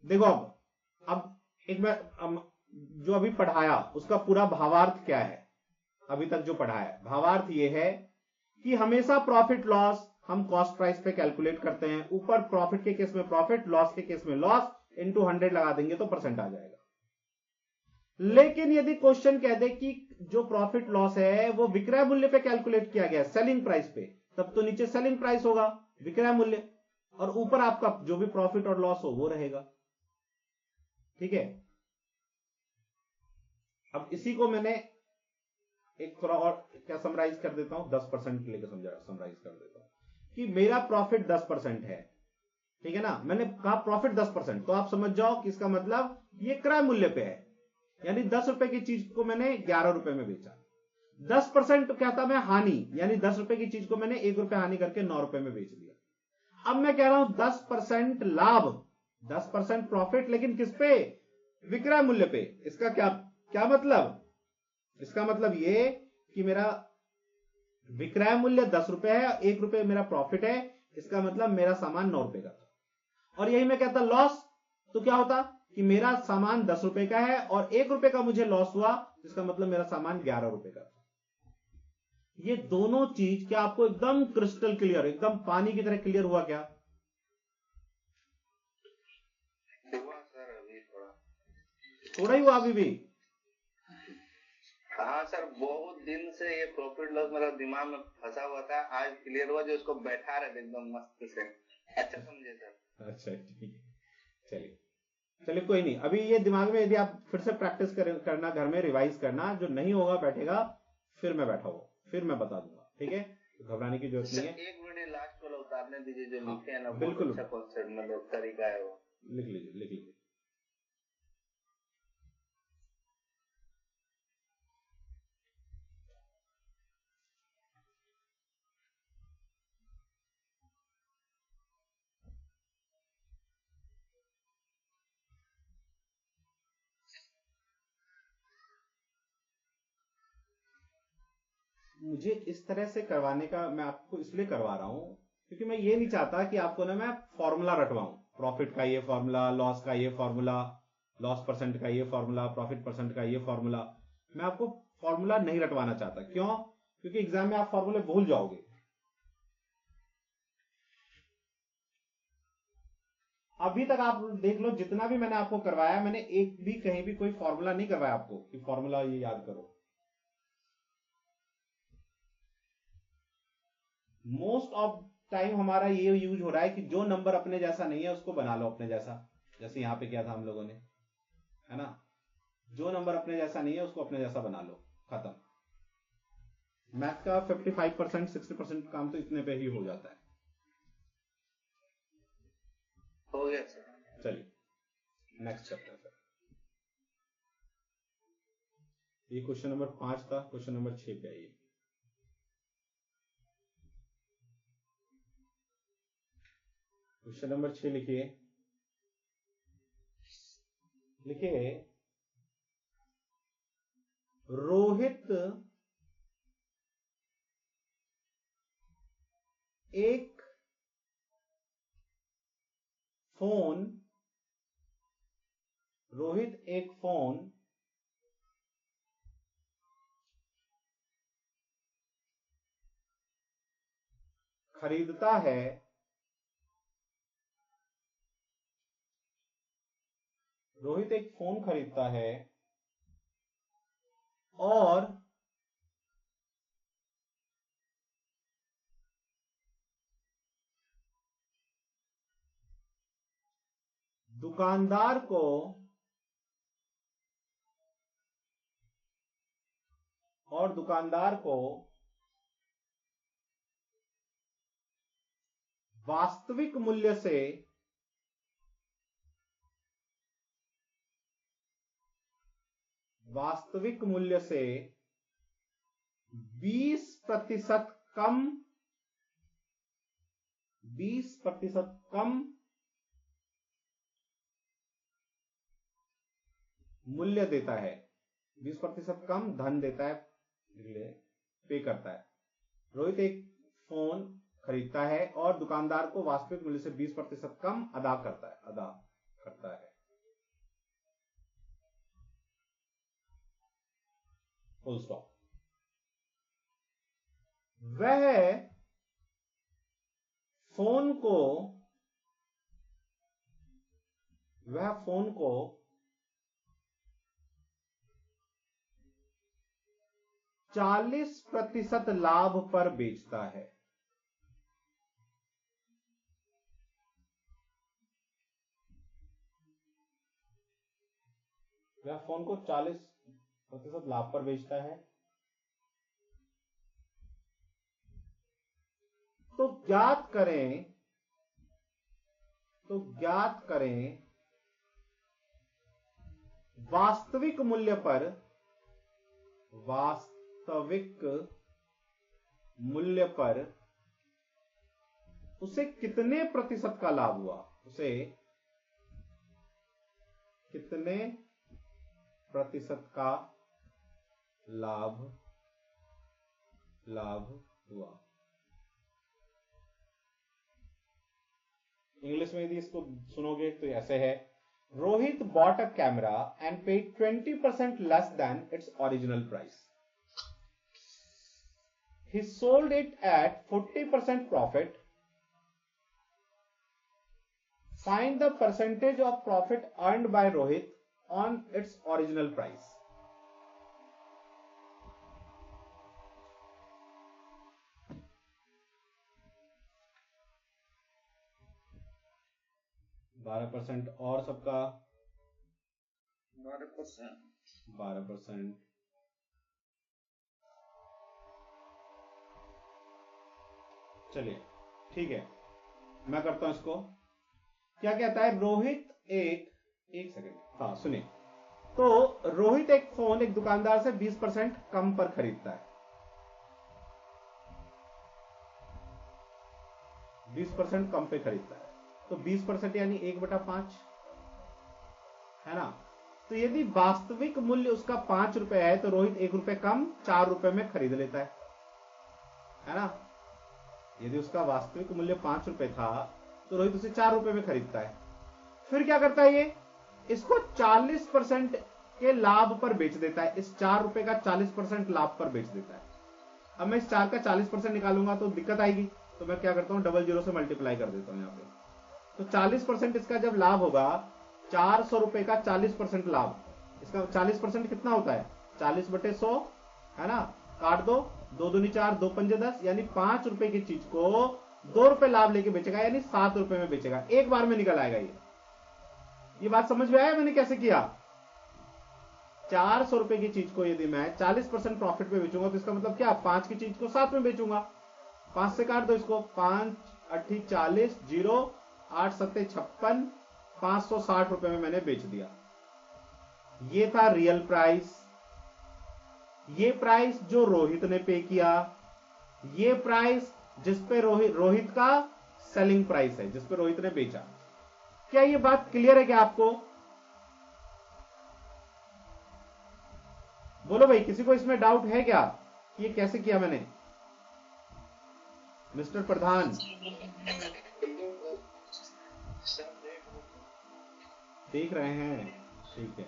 देखो अब एक बार जो अभी पढ़ाया उसका पूरा भावार्थ क्या है, अभी तक जो पढ़ाया भावार्थ ये है कि हमेशा प्रॉफिट लॉस हम कॉस्ट प्राइस पे कैलकुलेट करते हैं। ऊपर प्रॉफिट के केस में प्रॉफिट, लॉस के केस में लॉस, इनटू 100 लगा देंगे तो % आ जाएगा। लेकिन यदि क्वेश्चन कह दे कि जो प्रॉफिट लॉस है वो विक्रय मूल्य पे कैलकुलेट किया गया, सेलिंग प्राइस पे, तब तो नीचे सेलिंग प्राइस होगा, विक्रय मूल्य, और ऊपर आपका जो भी प्रॉफिट और लॉस हो वो रहेगा। ठीक है, अब इसी को मैंने एक थोड़ा और क्या समराइज कर देता हूं, 10% लेकर समराइज कर देता हूं कि मेरा प्रॉफिट 10% है। ठीक है ना, मैंने कहा प्रॉफिट 10%, तो आप समझ जाओ कि इसका मतलब ये क्रय मूल्य पे है, यानी 10 रुपए की चीज को मैंने 11 रुपए में बेचा। 10% क्या था, मैं हानि, यानी 10 रुपए की चीज को मैंने 1 रुपए हानि करके 9 रुपए में बेच दिया। अब मैं कह रहा हूं 10% लाभ, 10% प्रॉफिट, लेकिन किस पे, विक्रय मूल्य पे। इसका क्या मतलब, इसका मतलब ये कि मेरा विक्रय मूल्य 10 रुपए है, 1 रुपए मेरा प्रॉफिट है, इसका मतलब मेरा सामान 9 रुपए का था। और यही मैं कहता लॉस, तो क्या होता कि मेरा सामान 10 रुपए का है और 1 रुपए का मुझे लॉस हुआ, इसका मतलब मेरा सामान 11 रुपए का था। ये दोनों चीज क्या आपको एकदम क्रिस्टल क्लियर, एकदम पानी की तरह क्लियर हुआ क्या? हुआ सर, अभी थोड़ा ही हुआ अभी भी? हाँ सर, बहुत दिन से ये प्रॉफिट लॉस मेरा दिमाग में फंसा हुआ था, आज क्लियर हुआ, जो इसको बैठा रहे एकदम मस्त से। अच्छा समझे सर? अच्छा ठीक है, चलिए कोई नहीं, अभी ये दिमाग में, यदि आप फिर से प्रैक्टिस करना, घर में रिवाइज करना, जो नहीं होगा बैठेगा, फिर मैं बैठाऊंगा, फिर मैं बता दूंगा। ठीक है, घबराने की जरूरत नहीं है। एक मिनट लास्ट वाला उतारने दीजिए, जो हाँ, लिखे हैं ना, बिल्कुल, बहुत अच्छा कॉन्सेप्ट, मतलब तरीका है वो। लिख लीजिए। मुझे इस तरह से करवाने का मैं आपको इसलिए करवा रहा हूं क्योंकि मैं ये नहीं चाहता कि आपको ना मैं फॉर्मूला रटवाऊं, प्रॉफिट का ये फॉर्मूला, लॉस का ये फॉर्मूला, लॉस परसेंट का ये फॉर्मूला, प्रॉफिट परसेंट का ये फॉर्मूला। मैं आपको फॉर्मूला नहीं रटवाना चाहता। क्यों? क्योंकि एग्जाम में आप फॉर्मूले भूल जाओगे। अभी तक आप देख लो, जितना भी मैंने आपको करवाया, मैंने एक भी कहीं भी कोई फॉर्मूला नहीं करवाया आपको कि फॉर्मूला ये याद करो। मोस्ट ऑफ टाइम हमारा ये यूज हो रहा है कि जो नंबर अपने जैसा नहीं है उसको बना लो अपने जैसा, जैसे यहां पे किया था हम लोगों ने, है ना। जो नंबर अपने जैसा नहीं है उसको अपने जैसा बना लो, खत्म। मैथ का 55% 60% काम तो इतने पे ही हो जाता है। हो गया सर। चलिए नेक्स्ट चैप्टर सर। ये क्वेश्चन नंबर 5 था, क्वेश्चन नंबर 6 पे आइए। क्वेश्चन नंबर 6 लिखिए। लिखिए, रोहित एक फोन खरीदता है और दुकानदार को वास्तविक मूल्य से 20% कम मूल्य देता है, 20% कम धन देता है, पे करता है। रोहित एक फोन खरीदता है और दुकानदार को वास्तविक मूल्य से 20% कम अदा करता है। Full stop. वह फोन को 40% लाभ पर बेचता है। वह फोन को 40% लाभ पर बेचता है। तो ज्ञात करें वास्तविक मूल्य पर उसे कितने प्रतिशत का लाभ हुआ, उसे कितने प्रतिशत का लाभ हुआ। इंग्लिश में यदि इसको सुनोगे तो ऐसे है, Rohit bought a camera and paid 20% less than its original price. He sold it at 40% profit. Find the percentage of profit earned by Rohit on its original price. %, और सबका 12%। चलिए ठीक है, मैं करता हूं इसको। क्या कहता है, रोहित एक सेकंड, हाँ सुनिए। तो रोहित एक फोन एक दुकानदार से 20% कम पर खरीदता है, 20% कम पे खरीदता है। तो 20% यानी 1/5 है ना। तो यदि वास्तविक मूल्य उसका 5 रुपए है तो रोहित 1 रुपए कम 4 रुपए में खरीद लेता है। है ना। यदि उसका वास्तविक मूल्य 5 रुपए था तो रोहित उसे 4 रुपए में खरीदता है। फिर क्या करता है, ये इसको 40% के लाभ पर बेच देता है। इस 4 रुपए का 40% लाभ पर बेच देता है। अब मैं इस 4 का 40% निकालूंगा तो दिक्कत आएगी, तो मैं क्या करता हूं, डबल जीरो से मल्टीप्लाई कर देता हूं यहाँ पे। तो 40% इसका जब लाभ होगा, 400 रुपए का 40% लाभ, इसका 40% कितना होता है, 40/100 है ना। काट दो, 2 दूनी 4, 2 पंजे 10, यानी 5 रुपए की चीज को 2 रुपए लाभ लेके बेचेगा, यानी 7 रुपए में बेचेगा। एक बार में निकल आएगा ये बात समझ में आया मैंने कैसे किया। 400 रुपए की चीज को यदि मैं 40% प्रॉफिट पे बेचूंगा तो इसका मतलब क्या, 5 की चीज को 7 में बेचूंगा। 5 से काट दो इसको, 5 8 40, 0 8 7 56, 560 रुपए में मैंने बेच दिया। ये था रियल प्राइस। ये प्राइस जो रोहित ने पे किया, ये प्राइस जिसपे रोहित का सेलिंग प्राइस है, जिसपे रोहित ने बेचा। क्या ये बात क्लियर है क्या आपको? बोलो भाई, किसी को इसमें डाउट है क्या कि ये कैसे किया मैंने? मिस्टर प्रधान देख रहे हैं, ठीक है।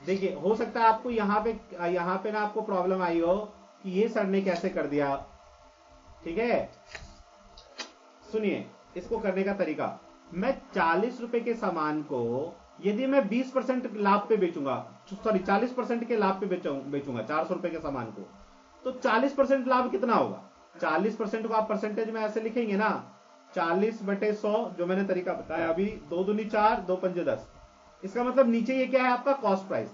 देखिए, हो सकता है आपको यहां पे ना आपको प्रॉब्लम आई हो कि ये सर ने कैसे कर दिया। ठीक है, सुनिए इसको करने का तरीका। मैं 40 रुपए के सामान को यदि मैं 20% लाभ पे बेचूंगा, सॉरी 40% के लाभ पे बेचूंगा 400 रुपए के सामान को, तो 40% लाभ कितना होगा? 40% को आप परसेंटेज में ऐसे लिखेंगे ना, 40/100, जो मैंने तरीका बताया अभी, 2 दूनी 4, 2 पंजे 10। इसका मतलब नीचे ये क्या है आपका, कॉस्ट प्राइस।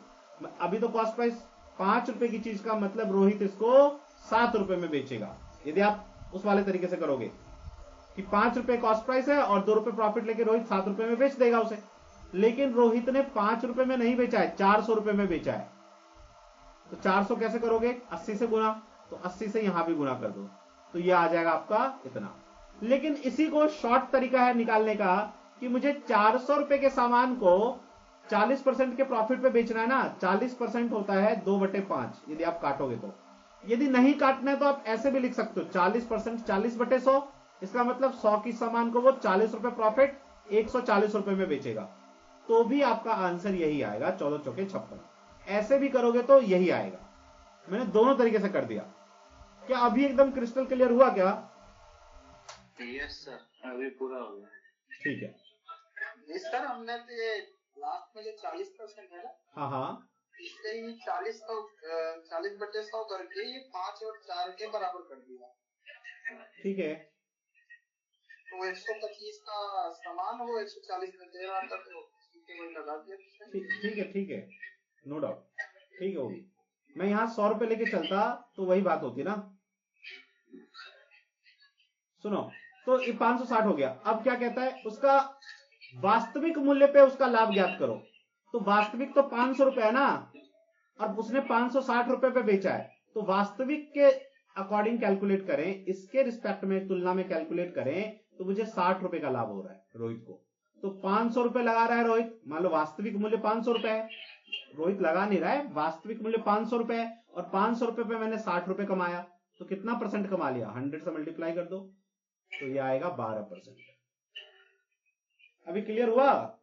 अभी तो कॉस्ट प्राइस 5 रुपए की चीज का मतलब रोहित इसको 7 रुपए में बेचेगा, यदि आप उस वाले तरीके से करोगे कि 5 रुपए कॉस्ट प्राइस है और 2 रुपए प्रॉफिट लेके रोहित 7 रुपए में बेच देगा उसे। लेकिन रोहित ने 5 रुपए में नहीं बेचा है, 400 रुपए में बेचा है। तो 400 कैसे करोगे, 80 से गुना, तो 80 से यहां भी गुना कर दो, तो ये आ जाएगा आपका इतना। लेकिन इसी को शॉर्ट तरीका है निकालने का कि मुझे 400 रुपए के सामान को 40% के प्रॉफिट पे बेचना है ना। 40% होता है 2/5, यदि आप काटोगे तो। यदि नहीं काटना है तो आप ऐसे भी लिख सकते हो, 40% 40/100, इसका मतलब 100 की सामान को वो 40 रुपए प्रॉफिट 140 रुपए में बेचेगा, तो भी आपका आंसर यही आएगा, 14 चौके 56। ऐसे भी करोगे तो यही आएगा। मैंने दोनों तरीके से कर दिया। क्या अभी एकदम क्रिस्टल क्लियर हुआ क्या? यस सर, अभी पूरा हो गया। ठीक है सर, हमने तो ये लास्ट में जो 40% है ना, हाँ, इससे ही 40/100 करके ये 5 और 4 के बराबर कर दिया। ठीक है। तो 125 का सामान वो 140 में दे रहा था, तो वही लगा दिया। ठीक है, नो डाउट, ठीक है होगी। मैं यहां 100 रुपए लेके चलता तो वही बात होती ना। सुनो, तो ये 560 हो गया। अब क्या कहता है, उसका वास्तविक मूल्य पे उसका लाभ ज्ञात करो। तो वास्तविक तो 500 रुपए है ना, और उसने 560 रुपए पे बेचा है, तो वास्तविक के अकॉर्डिंग कैलकुलेट करें, इसके रिस्पेक्ट में तुलना में कैलकुलेट करें, तो मुझे 60 रुपए का लाभ हो रहा है रोहित को। तो 500 रुपए लगा रहा है रोहित, मान लो वास्तविक मूल्य 500 रुपए है, रोहित लगा नहीं रहा है, वास्तविक मूल्य 500 रुपए है, और 500 रुपए पे मैंने 60 रुपए कमाया, तो कितना परसेंट कमा लिया, 100 से मल्टीप्लाई कर दो, तो ये आएगा 12%। अभी क्लियर हुआ?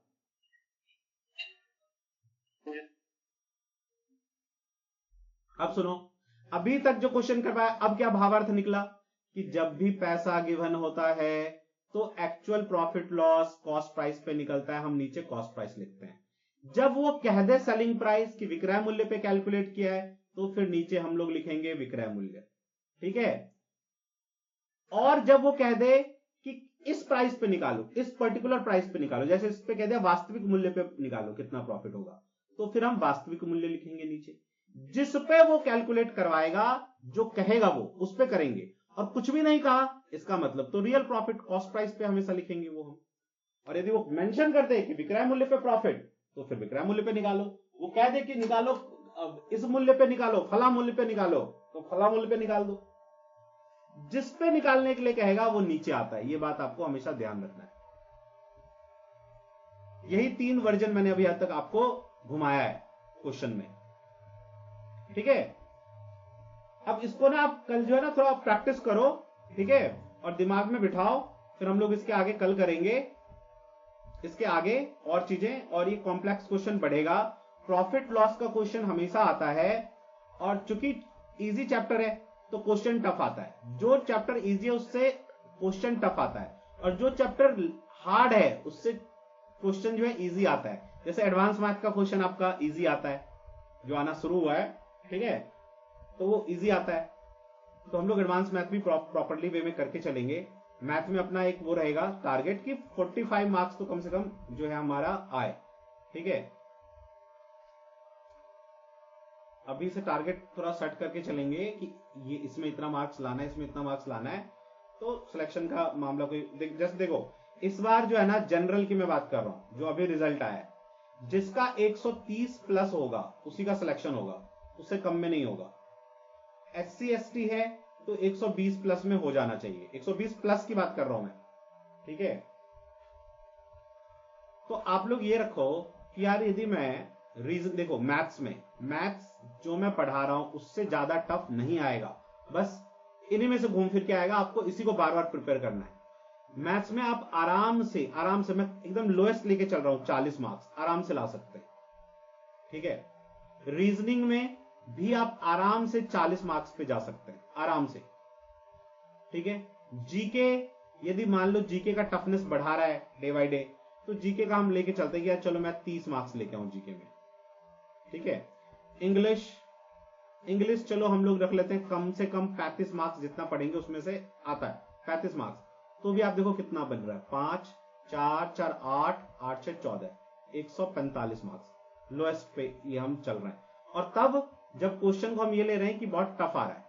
अब सुनो, अभी तक जो क्वेश्चन कर पाया, अब क्या भावार्थ निकला कि जब भी पैसा गिवन होता है तो actual profit loss cost price पे निकलता है, हम नीचे कॉस्ट प्राइस लिखते हैं। जब वो कह दे सेलिंग प्राइस की विक्रय मूल्य पे कैलकुलेट किया है, तो फिर नीचे हम लोग लिखेंगे विक्रय मूल्य। ठीक है, और जब वो कह दे कि इस प्राइस पे निकालो, इस पर्टिकुलर प्राइस पे निकालो, जैसे इस पे कह दिया वास्तविक मूल्य पे निकालो कितना प्रॉफिट होगा, तो फिर हम वास्तविक मूल्य लिखेंगे नीचे। जिस पे वो कैलकुलेट करवाएगा, जो कहेगा वो उस पे करेंगे, और कुछ भी नहीं कहा इसका मतलब तो रियल प्रॉफिट कॉस्ट प्राइस पे हमेशा लिखेंगे वो हम। और यदि वो मेंशन कर दे कि विक्रय मूल्य पे प्रॉफिट, तो फिर विक्रय मूल्य पे निकालो। वो कह दे कि निकालो इस मूल्य पे निकालो, फला मूल्य पे निकालो, तो फला मूल्य पे निकाल दो। जिस पे निकालने के लिए कहेगा वो नीचे आता है, ये बात आपको हमेशा ध्यान रखना है। यही 3 वर्जन मैंने अभी तक आपको घुमाया है क्वेश्चन में। ठीक है, अब इसको ना आप कल जो है ना थोड़ा प्रैक्टिस करो, ठीक है, और दिमाग में बिठाओ, फिर हम लोग इसके आगे कल करेंगे इसके आगे और चीजें, और ये कॉम्प्लेक्स क्वेश्चन बढ़ेगा। प्रॉफिट लॉस का क्वेश्चन हमेशा आता है, और चूंकि इजी चैप्टर है तो क्वेश्चन टफ आता है। जो चैप्टर इजी है उससे क्वेश्चन टफ आता है, और जो चैप्टर हार्ड है उससे क्वेश्चन जो है इजी आता है। जैसे एडवांस मैथ का क्वेश्चन आपका इजी आता है, जो आना शुरू हुआ है, ठीक है, तो वो इजी आता है। तो हम लोग एडवांस मैथ भी प्रॉपरली वे में करके चलेंगे। मैथ में अपना एक वो रहेगा टारगेट कि 45 मार्क्स तो कम से कम जो है हमारा आए, ठीक है। अभी से टारगेट थोड़ा सेट करके चलेंगे कि ये इसमें इतना मार्क्स लाना है, इसमें इतना मार्क्स लाना है, तो सिलेक्शन का मामला कोई जैसे देखो इस बार जो है ना जनरल की मैं बात कर रहा हूं, जो अभी रिजल्ट आया है, जिसका 130 प्लस होगा उसी का सिलेक्शन होगा, उससे कम में नहीं होगा। SC ST है तो 120 प्लस में हो जाना चाहिए, 120 प्लस की बात कर रहा हूं मैं, ठीक है। तो आप लोग ये रखो कि यार यदि मैं रीजन देखो मैथ्स जो मैं पढ़ा रहा हूं उससे ज्यादा टफ नहीं आएगा, बस इन्हीं में से घूम फिर के आएगा, आपको इसी को बार बार प्रिपेयर करना है। मैथ्स में आप आराम से मैं एकदम लोएस्ट लेके चल रहा हूं, 40 मार्क्स आराम से ला सकते हैं, ठीक है। रीजनिंग में भी आप आराम से 40 मार्क्स पे जा सकते हैं, आराम से, ठीक है। जीके यदि मान लो जीके का टफनेस बढ़ा रहा है डे बाय डे, तो जीके का हम लेके चलते हैं कि यार चलो मैं 30 मार्क्स लेके आऊं जीके में, ठीक है। इंग्लिश चलो हम लोग रख लेते हैं कम से कम 35 मार्क्स, जितना पढ़ेंगे उसमें से आता है 35 मार्क्स। तो भी आप देखो कितना बन रहा है, 5 4 4 8 8 6 14, 145 मार्क्स लोएस्ट पे ये हम चल रहे हैं। और तब जब क्वेश्चन को हम ये ले रहे हैं कि बहुत टफ आ रहा है,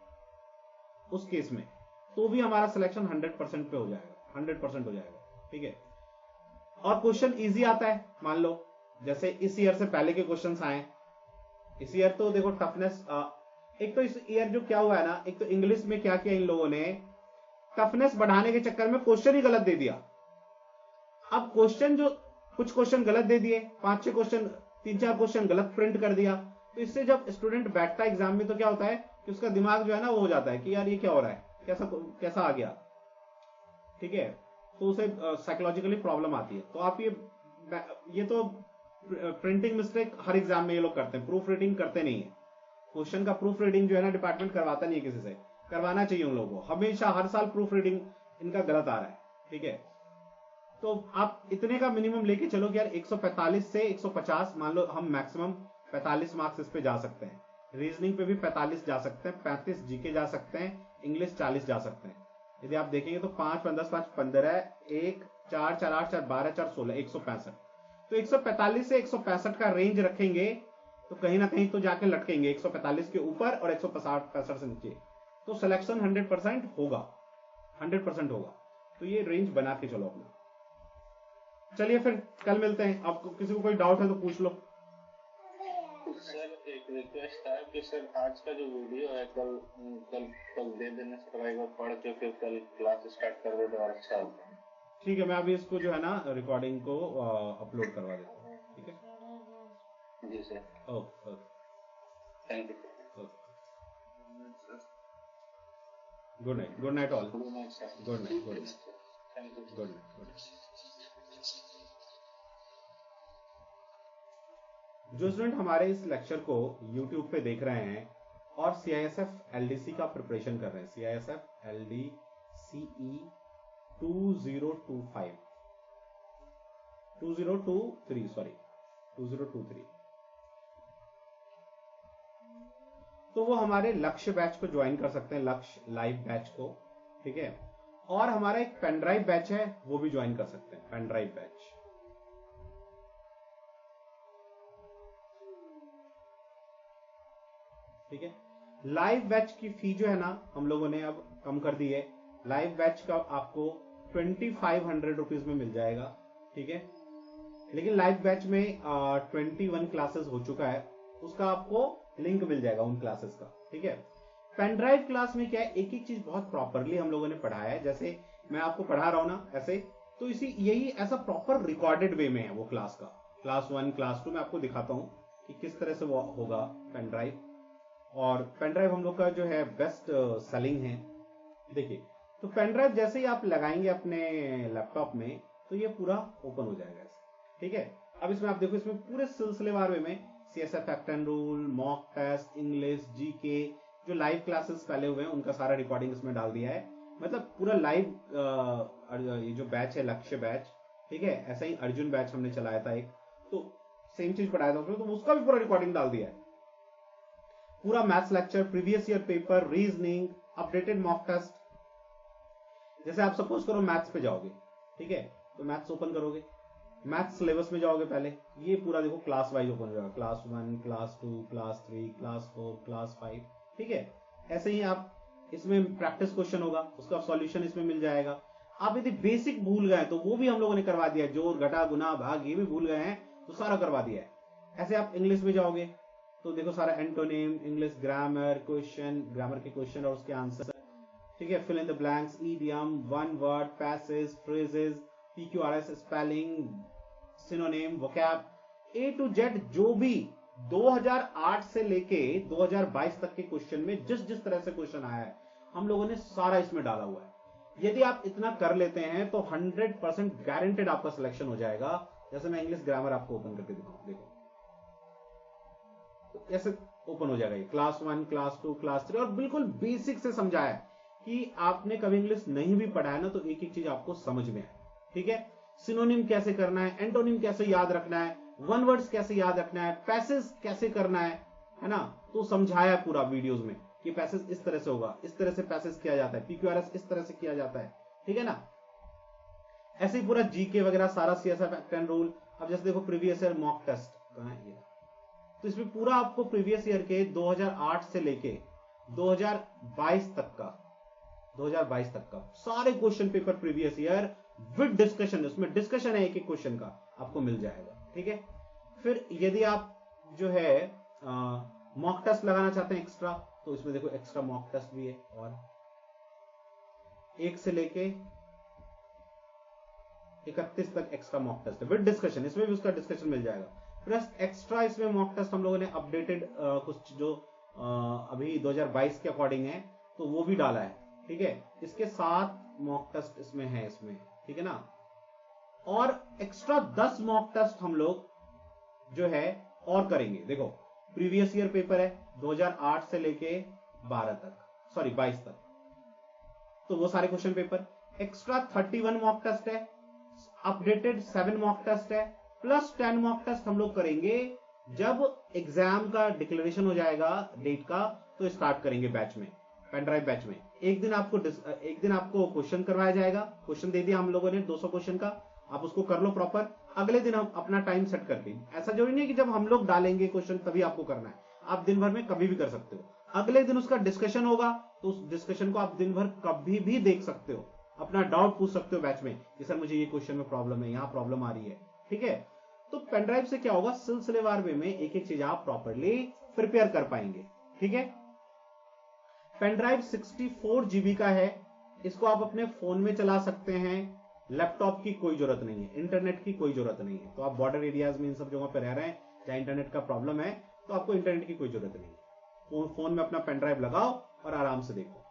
उस केस में तो भी हमारा सिलेक्शन 100% पे हो जाएगा, 100% हो जाएगा, ठीक है। और क्वेश्चन इजी आता है, मान लो जैसे इस ईयर से पहले के क्वेश्चंस आए, इस ईयर तो देखो टफनेस, एक तो इस ईयर जो क्या हुआ है ना, एक तो इंग्लिश में क्या किया इन लोगों ने, टफनेस बढ़ाने के चक्कर में क्वेश्चन ही गलत दे दिया। अब क्वेश्चन जो कुछ क्वेश्चन गलत दे दिए, 5-6 क्वेश्चन, 3-4 क्वेश्चन गलत प्रिंट कर दिया, तो इससे जब स्टूडेंट बैठता है एग्जाम में तो क्या होता है कि उसका दिमाग जो है ना वो हो जाता है कि यार ये क्या हो रहा है, कैसा आ गया, ठीक है। तो उसे साइकोलॉजिकली प्रॉब्लम आती है। तो आप ये तो प्रिंटिंग मिस्टेक हर एग्जाम में ये लोग करते हैं, प्रूफ रीडिंग करते नहीं है। क्वेश्चन का प्रूफ रीडिंग जो है ना डिपार्टमेंट करवाता नहीं है किसी से, करवाना चाहिए उन लोगों को, हमेशा हर साल प्रूफ रीडिंग इनका गलत आ रहा है, ठीक है। तो आप इतने का मिनिमम लेके चलो कि यार 145 से 150, मान लो हम मैक्सिमम 45 मार्क्स इस पे जा सकते हैं। रीजनिंग पे भी 45 जा सकते हैं, 35 जीके जा सकते हैं, इंग्लिश 40 जा सकते हैं। यदि आप देखेंगे तो 5 10 5 15 1 4 4 8 4 12 4 16 165। तो 145 से 165 का रेंज रखेंगे तो कहीं ना कहीं तो जाके लटकेंगे 145 के ऊपर और 165 से नीचे, तो सिलेक्शन 100% होगा, 100% होगा। तो ये रेंज बना के चलो अपना। चलिए फिर कल मिलते हैं। आपको किसी को कोई डाउट है तो पूछ लो। सर एक रिक्वेस्ट था कि सर आज का जो वीडियो है कल दे देने से थोड़ा एक बार पढ़ के फिर कल क्लास स्टार्ट कर दे तो और अच्छा होता है। ठीक है, मैं अभी इसको जो है ना रिकॉर्डिंग को अपलोड करवा देता हूँ, ठीक है जी sir. Okay thank you. Good night all. Good night sir. Good night. Thank you. Good night. जो स्टूडेंट हमारे इस लेक्चर को YouTube पे देख रहे हैं और CISF LDC का प्रिपरेशन कर रहे हैं, CISF LDCE 2023 तो वो हमारे लक्ष्य बैच को ज्वाइन कर सकते हैं, लक्ष्य लाइव बैच को, ठीक है। और हमारा एक पेन ड्राइव बैच है, वो भी ज्वाइन कर सकते हैं, पेन ड्राइव बैच, ठीक है। लाइव बैच की फी जो है ना हम लोगों ने अब कम कर दी है। लाइव बैच का आपको 2500 रुपीज में मिल जाएगा, ठीक है। लेकिन लाइव बैच में 21 क्लासेस हो चुका है, उसका आपको लिंक मिल जाएगा उन क्लासेस का, ठीक है। पेन ड्राइव क्लास में क्या है, एक एक चीज बहुत प्रॉपरली हम लोगों ने पढ़ाया है। जैसे मैं आपको पढ़ा रहा हूं ना ऐसे, तो यही ऐसा प्रॉपर रिकॉर्डेड वे में है वो क्लास का। क्लास 1 क्लास 2 मैं आपको दिखाता हूं कि किस तरह से वो होगा पेन ड्राइव, और पेन ड्राइव हम लोग का जो है बेस्ट सेलिंग है। देखिए, तो पेन ड्राइव जैसे ही आप लगाएंगे अपने लैपटॉप में तो ये पूरा ओपन हो जाएगा ऐसे, ठीक है। अब इसमें आप देखो, इसमें पूरे सिलसिलेवार वे में CSS fact and rule, mock test, English, GK, जो लाइव क्लासेस पहले हुए हैं उनका सारा रिकॉर्डिंग इसमें डाल दिया है। मतलब पूरा लाइव ये जो बैच है लक्ष्य बैच, ठीक है, ऐसा ही अर्जुन बैच हमने चलाया था एक, तो सेम चीज पढ़ाया था उसमें, तो उसका भी पूरा रिकॉर्डिंग डाल दिया है। पूरा maths lecture, previous year paper, reasoning, updated mock test. जैसे आप सपोज करो मैथ्स पे जाओगे, ठीक है, तो मैथ्स ओपन करोगे, मैथ्स सिलेबस में जाओगे पहले, ये पूरा देखो क्लास वाइज ओपन हो जाएगा, class 1, class 2, class 3, class 4, class 5, ठीक है। ऐसे ही आप इसमें प्रैक्टिस क्वेश्चन होगा, उसका सॉल्यूशन इसमें मिल जाएगा। आप यदि बेसिक भूल गए तो वो भी हम लोगों ने करवा दिया है, जोड़ घटा गुना भाग ये भी भूल गए हैं तो सारा करवा दिया है। ऐसे आप इंग्लिश में जाओगे तो देखो सारा antonym, English grammar, question, grammar के क्वेश्चन और उसके आंसर, ठीक है, fill in the blanks, idiom, one word, passage, phrases, PQRS, spelling, synonym, vocab, A to Z जो भी 2008 से लेके 2022 तक के क्वेश्चन में जिस जिस तरह से क्वेश्चन आया है हम लोगों ने सारा इसमें डाला हुआ है। यदि आप इतना कर लेते हैं तो 100% गारंटेड आपका सिलेक्शन हो जाएगा। जैसे मैं इंग्लिश ग्रामर आपको ओपन करके दिखाऊं, देखो तो ऐसे ओपन हो जाएगा ये, क्लास 1, क्लास 2, क्लास 3, और बिल्कुल बेसिक से समझाया है कि आपने कभी इंग्लिश नहीं भी पढ़ा है ना तो एक एक चीज आपको समझ में आए, ठीक है। सिनोनिम कैसे करना है, एंटोनिम कैसे याद रखना है, वन वर्ड्स कैसे याद रखना है, पैसेज कैसे करना है ना, तो समझाया पूरा वीडियोस में कि पैसेज इस तरह से होगा, इस तरह से पैसेज किया जाता है, PQRS इस तरह से किया जाता है, ठीक है ना। ऐसे ही पूरा जीके वगैरह सारा CSS फैक्ट एंड रूल। अब जैसे देखो प्रीवियस ईयर मॉक टेस्ट कहां है ये, तो इसमें पूरा आपको प्रीवियस ईयर के 2008 से लेके 2022 तक का सारे question paper previous year with discussion, उसमें डिस्कशन है एक एक क्वेश्चन का, आपको मिल जाएगा, ठीक है। फिर यदि आप जो है मॉक टेस्ट लगाना चाहते हैं एक्स्ट्रा, तो इसमें देखो एक्स्ट्रा मॉक टेस्ट भी है, और 1 से लेके 31 तक एक्स्ट्रा मॉक टेस्ट है विद डिस्कशन, इसमें भी उसका डिस्कशन मिल जाएगा। प्लस एक्स्ट्रा इसमें मॉक टेस्ट हम लोगों ने अपडेटेड कुछ जो अभी 2022 के अकॉर्डिंग है तो वो भी डाला है, ठीक है। इसके साथ मॉक टेस्ट इसमें है, इसमें, ठीक है ना। और एक्स्ट्रा 10 मॉक टेस्ट हम लोग जो है और करेंगे। देखो प्रीवियस ईयर पेपर है 2008 से लेके 22 तक, तो वो सारे question paper, extra 31 mock test है, अपडेटेड 7 मॉक टेस्ट है, प्लस 10 मॉक टेस्ट हम लोग करेंगे जब एग्जाम का डिक्लेरेशन हो जाएगा डेट का, तो स्टार्ट करेंगे बैच में, पेन ड्राइव बैच में। एक दिन आपको क्वेश्चन करवाया जाएगा, क्वेश्चन दे दिया हम लोगों ने 200 क्वेश्चन का, आप उसको कर लो प्रॉपर। अगले दिन हम अपना टाइम सेट करके, ऐसा जरूरी नहीं कि जब हम लोग डालेंगे क्वेश्चन तभी आपको करना है, आप दिन भर में कभी भी कर सकते हो। अगले दिन उसका डिस्कशन होगा तो उस डिस्कशन को आप दिन भर कभी भी देख सकते हो, अपना डाउट पूछ सकते हो बैच में कि सर मुझे ये क्वेश्चन में प्रॉब्लम है, यहाँ प्रॉब्लम आ रही है, ठीक है। तो पेन ड्राइव से क्या होगा, सिलसिलेवार वे में एक एक चीज आप प्रॉपरली प्रिपेयर कर पाएंगे, ठीक है। पेन ड्राइव 64 GB का है, इसको आप अपने फोन में चला सकते हैं, लैपटॉप की कोई जरूरत नहीं है, इंटरनेट की कोई जरूरत नहीं है। तो आप बॉर्डर एरियाज में इन सब जगहों पर रह रहे हैं जहां इंटरनेट का प्रॉब्लम है तो आपको इंटरनेट की कोई जरूरत नहीं है, फोन में अपना पेन ड्राइव लगाओ और आराम से देखो।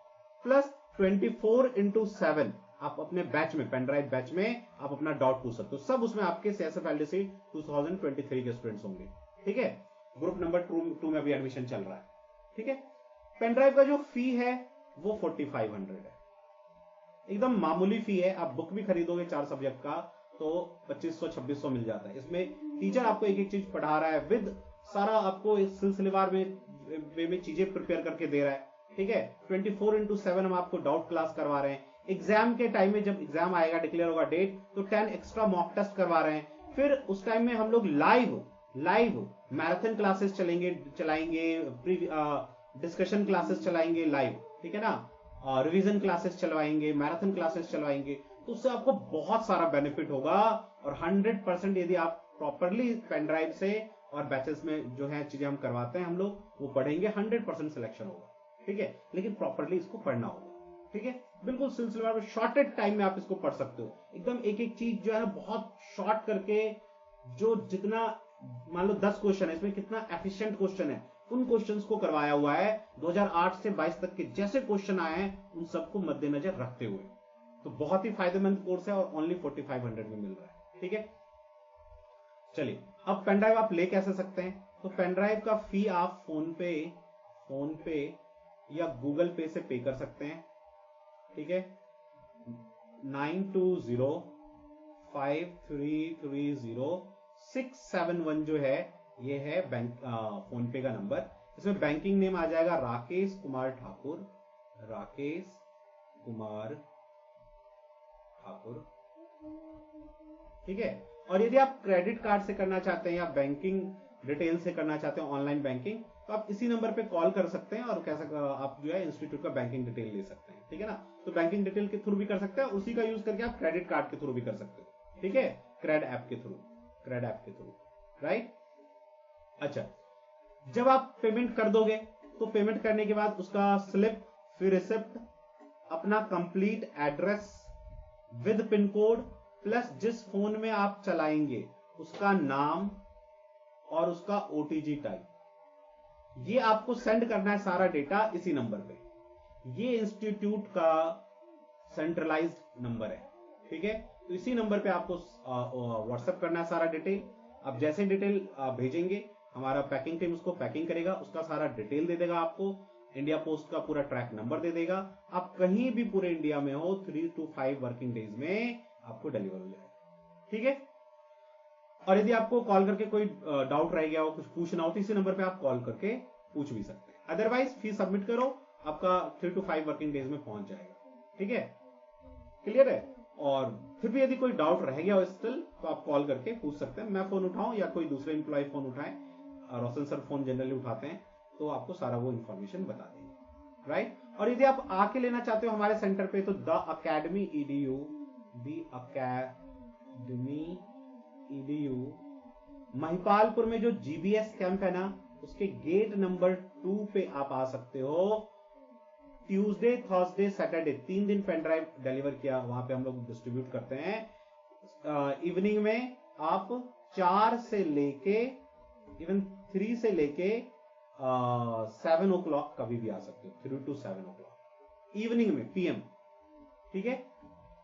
प्लस 24/7 आप अपने बैच में, पेन ड्राइव बैच में आप अपना डाउट पूछ सकते हो, सब उसमें आपके CSF LDC 2023 के स्टूडेंट्स होंगे, ठीक है। ग्रुप नंबर 2 में भी एडमिशन चल रहा है, ठीक है। पेन ड्राइव का जो फी है वो 4500 है, एकदम मामूली फी है। आप बुक भी खरीदोगे 4 सब्जेक्ट का तो 2500-2600 मिल जाता है। इसमें टीचर आपको एक एक चीज पढ़ा रहा है, विद सारा आपको इस सिलसिलेवार में चीजें प्रिपेयर करके दे रहा है, ठीक है। 24/7 हम आपको डाउट क्लास करवा रहे हैं। एग्जाम के टाइम में जब एग्जाम आएगा, डिक्लेयर होगा डेट, तो 10 एक्स्ट्रा मॉक टेस्ट करवा रहे हैं। फिर उस टाइम में हम लोग लाइव मैराथन क्लासेस चलाएंगे, डिस्कशन क्लासेस चलाएंगे लाइव, ठीक है ना, रिवीजन क्लासेस चलवाएंगे, मैराथन क्लासेस चलवाएंगे, तो उससे आपको बहुत सारा बेनिफिट होगा। और 100% यदि आप प्रॉपरली पेन ड्राइव से और बैचेस में जो है चीजें हम करवाते हैं हम लोग, वो पढ़ेंगे, 100% सिलेक्शन होगा, ठीक है। लेकिन प्रॉपरली इसको पढ़ना होगा, ठीक है। बिल्कुल सिलसिलेवार में शॉर्टेड टाइम में आप इसको पढ़ सकते हो, एकदम एक एक चीज जो है ना बहुत शॉर्ट करके, जो जितना मान लो 10 क्वेश्चन है, इसमें कितना एफिशिएंट क्वेश्चन है, उन क्वेश्चंस को करवाया हुआ है 2008 से 22 तक के जैसे क्वेश्चन आए हैं उन सबको मद्देनजर रखते हुए। तो बहुत ही फायदेमंद कोर्स है और ओनली 4500 में मिल रहा है। ठीक है, चलिए अब पेन ड्राइव आप ले कैसे सकते हैं? तो पेन ड्राइव का फी आप फोन पे या गूगल पे से पे कर सकते हैं। ठीक है, 9205330671 जो है ये है बैंक फोन पे का नंबर। इसमें बैंकिंग नेम आ जाएगा राकेश कुमार ठाकुर। ठीक है, और यदि आप क्रेडिट कार्ड से करना चाहते हैं या बैंकिंग डिटेल से करना चाहते हैं ऑनलाइन बैंकिंग, तो आप इसी नंबर पे कॉल कर सकते हैं और आप जो है इंस्टीट्यूट का बैंकिंग डिटेल ले सकते हैं। ठीक है ना, तो बैंकिंग डिटेल के थ्रू भी कर सकते हैं, उसी का यूज करके आप क्रेडिट कार्ड के थ्रू भी कर सकते हो। ठीक है, क्रेड ऐप के थ्रू, राइट। अच्छा, जब आप पेमेंट कर दोगे तो पेमेंट करने के बाद उसका स्लिप, फिर रिसिप्ट, अपना complete address with pin code plus जिस फोन में आप चलाएंगे उसका नाम और उसका ओटीजी टाइप, ये आपको सेंड करना है सारा डेटा इसी नंबर पे। ये इंस्टीट्यूट का सेंट्रलाइज्ड नंबर है। ठीक है, तो इसी नंबर पे आपको व्हाट्सएप करना है सारा डिटेल। अब जैसे डिटेल भेजेंगे हमारा पैकिंग टीम उसको पैकिंग करेगा, उसका सारा डिटेल दे देगा आपको, इंडिया पोस्ट का पूरा ट्रैक नंबर दे देगा। आप कहीं भी पूरे इंडिया में हो 3 to 5 वर्किंग डेज में आपको डिलीवर हो जाएगा। ठीक है, और यदि आपको कॉल करके कोई डाउट रह गया हो, कुछ पूछना हो, तो इसी नंबर पे आप कॉल करके पूछ भी सकते हैं। अदरवाइज फीस सबमिट करो, आपका 3 to 5 वर्किंग डेज में पहुंच जाएगा। ठीक है, क्लियर है। और फिर भी यदि कोई डाउट रह गया हो स्टिल, तो आप कॉल करके पूछ सकते हैं। मैं फोन उठाऊं या कोई दूसरे एम्प्लॉय फोन उठाएं, रोशन सर फोन जनरली उठाते हैं, तो आपको सारा वो इंफॉर्मेशन बता देंगे, राइट। और यदि आप आके लेना चाहते हो हमारे सेंटर पे, तो द अकेडमी EDU महिपालपुर में जो GBS कैंप है ना, उसके गेट नंबर 2 पे आप आ सकते हो। ट्यूसडे, थर्सडे, सैटरडे 3 दिन पेन ड्राइव डिलीवर किया वहां पे हम लोग डिस्ट्रीब्यूट करते हैं। इवनिंग में आप 4 से लेके इवन 3 से लेके 7 o'clock कभी भी आ सकते हो, 3 to 7 o'clock इवनिंग में PM। ठीक है,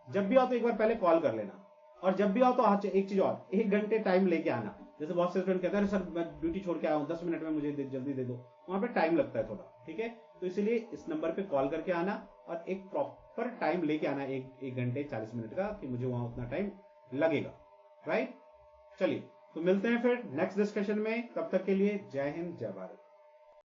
जब भी आओ तो एक बार पहले कॉल कर लेना, और जब भी आओ तो आज एक चीज और, 1 घंटे टाइम लेके आना। जैसे बहुत से स्टूडेंट कहते हैं सर मैं ड्यूटी छोड़ के आया हूं, 10 मिनट में मुझे जल्दी दे दो, वहां पे टाइम लगता है थोड़ा। ठीक है, तो इसलिए इस नंबर पे कॉल करके आना और एक प्रॉपर टाइम लेके आना, 1 घंटे 40 मिनट का, कि मुझे वहां उतना टाइम लगेगा, राइट। चलिए, तो मिलते हैं फिर नेक्स्ट डिस्कशन में, तब तक के लिए जय हिंद, जय भारत।